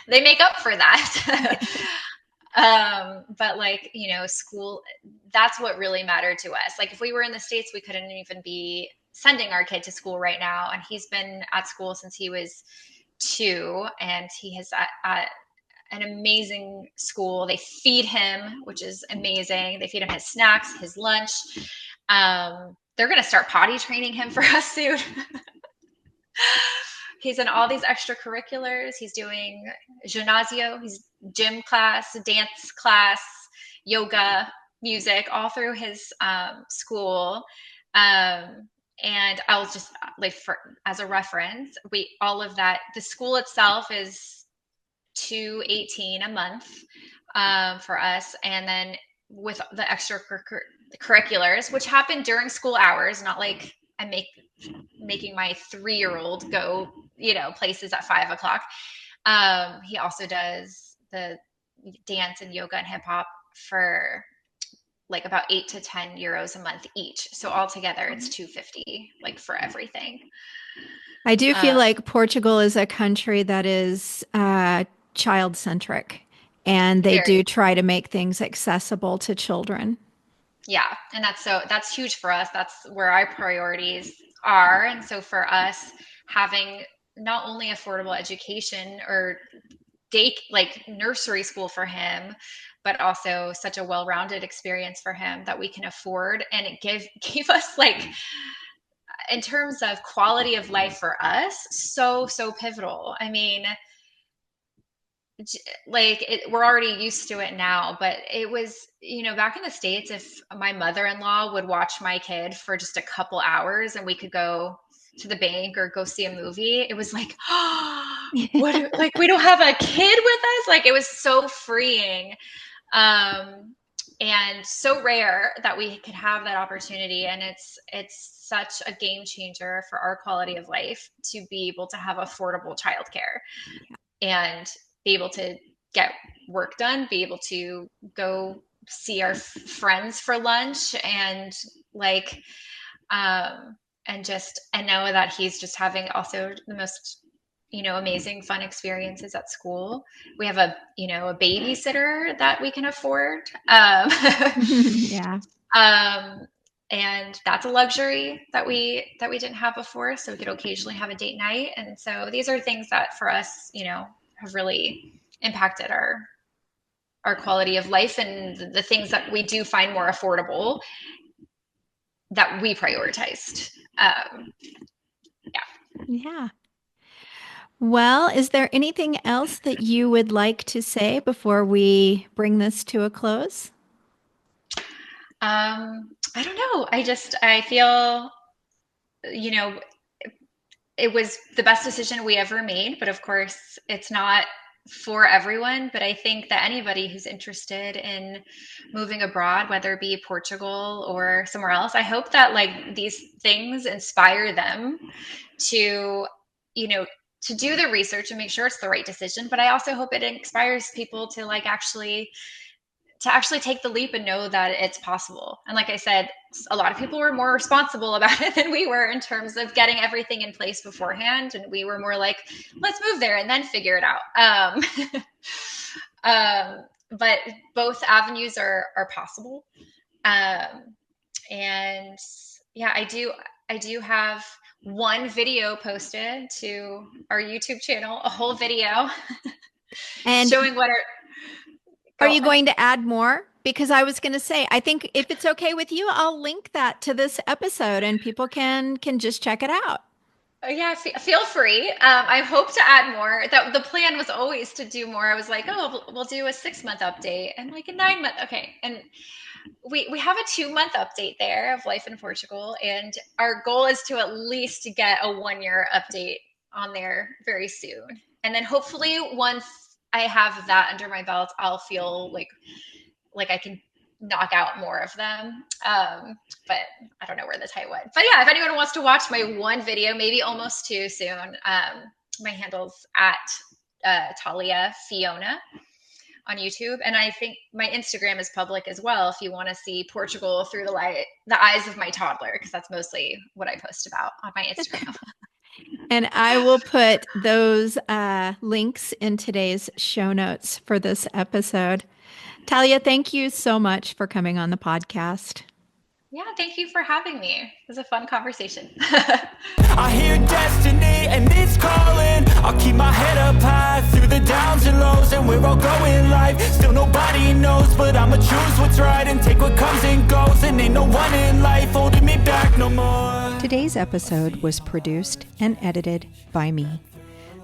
they make up for that. But like, school, that's what really mattered to us. Like if we were in the States, we couldn't even be sending our kid to school right now. And he's been at school since he was 2, and he has at an amazing school. They feed him, which is amazing. They feed him his snacks, his lunch. They're going to start potty training him for us soon. He's in all these extracurriculars. He's doing gymnasio, he's gym class, dance class, yoga, music, all through his school. And I'll just like as a reference, all of that. The school itself is $218 a month for us, and then with the extracurriculars, which happen during school hours, not like I'm making my 3-year-old go, places at 5 o'clock. He also does the dance and yoga and hip hop for like about 8 to 10 euros a month each. So altogether it's $250, like for everything. I do feel like Portugal is a country that is child centric, and they do try to make things accessible to children. Yeah. And that's huge for us. That's where our priorities are. And so for us, having not only affordable education or like nursery school for him, but also such a well-rounded experience for him that we can afford. And it gave us, like, in terms of quality of life for us, so pivotal. I mean, like we're already used to it now, but it was, back in the States, if my mother-in-law would watch my kid for just a couple hours and we could go to the bank or go see a movie, it was like, oh, like we don't have a kid with us. Like it was so freeing. And so rare that we could have that opportunity. And it's such a game changer for our quality of life to be able to have affordable childcare and be able to get work done, be able to go see our friends for lunch, and like, and know that he's just having also the most, amazing fun experiences at school. We have a babysitter that we can afford. Yeah. And that's a luxury that we didn't have before. So we could occasionally have a date night. And so these are things that for us, have really impacted our quality of life, and the things that we do find more affordable that we prioritized. Yeah. Well, is there anything else that you would like to say before we bring this to a close? I don't know. I feel, it was the best decision we ever made, but of course it's not for everyone. But I think that anybody who's interested in moving abroad, whether it be Portugal or somewhere else, I hope that like these things inspire them to, to do the research and make sure it's the right decision. But I also hope it inspires people to like actually take the leap and know that it's possible. And like I said, a lot of people were more responsible about it than we were in terms of getting everything in place beforehand. And we were more like, let's move there and then figure it out. But both avenues are possible. And yeah, I do have one video posted to our YouTube channel, a whole video and showing what are you going to add more? Because I was going to say, I think if it's okay with you, I'll link that to this episode and people can just check it out. Yeah, feel free. I hope to add more. That the plan was always to do more. I was like, oh, we'll do a 6-month update and like a 9-month. Okay. And we have a 2-month update there of life in Portugal. And our goal is to at least get a 1-year update on there very soon. And then hopefully once I have that under my belt, I'll feel like I can knock out more of them. But I don't know where the tie went. But yeah, if anyone wants to watch my one video, maybe almost 2 soon, my handle's at Talia Fiona on YouTube, and I think my Instagram is public as well if you want to see Portugal through the eyes of my toddler, because that's mostly what I post about on my Instagram. And I will put those links in today's show notes for this episode. Talia, thank you so much for coming on the podcast. Yeah, thank you for having me. It was a fun conversation. I hear destiny and it's calling. I'll keep my head up high through the downs and lows, and we're all going live. Still nobody knows, but I'ma choose what's right and take what comes and goes. And ain't no one in life holding me back no more. Today's episode was produced and edited by me.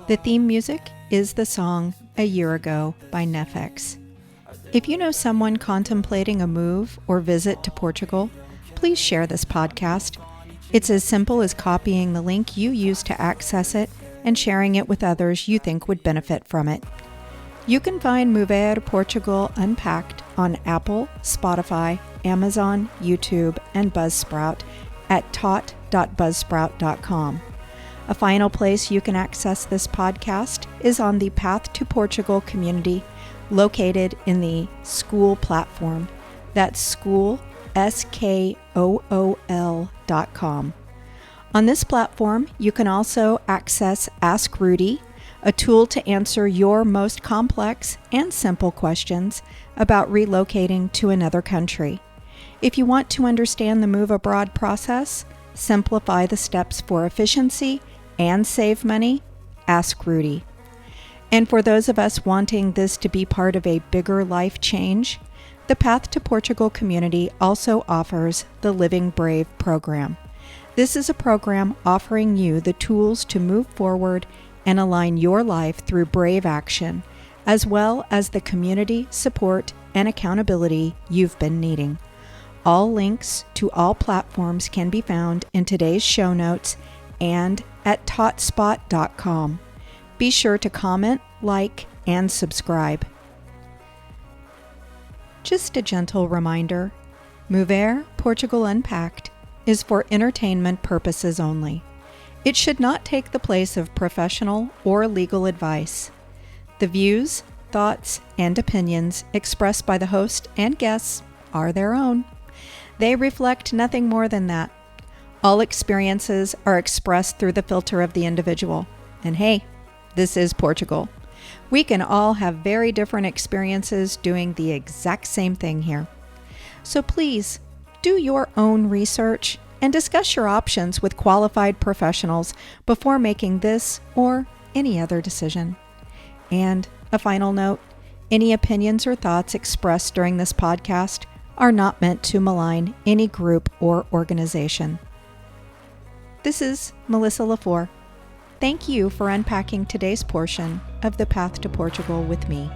The theme music is the song A Year Ago by Nefex. If you know someone contemplating a move or visit to Portugal, please share this podcast. It's as simple as copying the link you use to access it and sharing it with others you think would benefit from it. You can find Mover Portugal Unpacked on Apple, Spotify, Amazon, YouTube, and Buzzsprout at tot.buzzsprout.com. A final place you can access this podcast is on the Path to Portugal community located in the School platform. That's school, SKOOL.com. On this platform, you can also access Ask Rudy, a tool to answer your most complex and simple questions about relocating to another country. If you want to understand the move abroad process, simplify the steps for efficiency, and save money, ask Rudy. And for those of us wanting this to be part of a bigger life change, the Path to Portugal community also offers the Living Brave program. This is a program offering you the tools to move forward and align your life through brave action, as well as the community support and accountability you've been needing. All links to all platforms can be found in today's show notes and at totspot.com. Be sure to comment, like, and subscribe. Just a gentle reminder, Mover Portugal Unpacked is for entertainment purposes only. It should not take the place of professional or legal advice. The views, thoughts, and opinions expressed by the host and guests are their own. They reflect nothing more than that. All experiences are expressed through the filter of the individual. And hey, this is Portugal. We can all have very different experiences doing the exact same thing here. So please, do your own research and discuss your options with qualified professionals before making this or any other decision. And a final note, any opinions or thoughts expressed during this podcast are not meant to malign any group or organization. This is Melissa LaFleur. Thank you for unpacking today's portion of the Path to Portugal with me.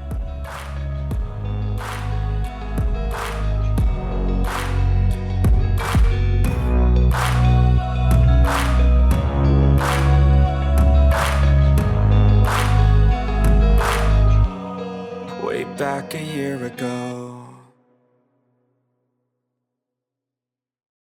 Way back a year ago,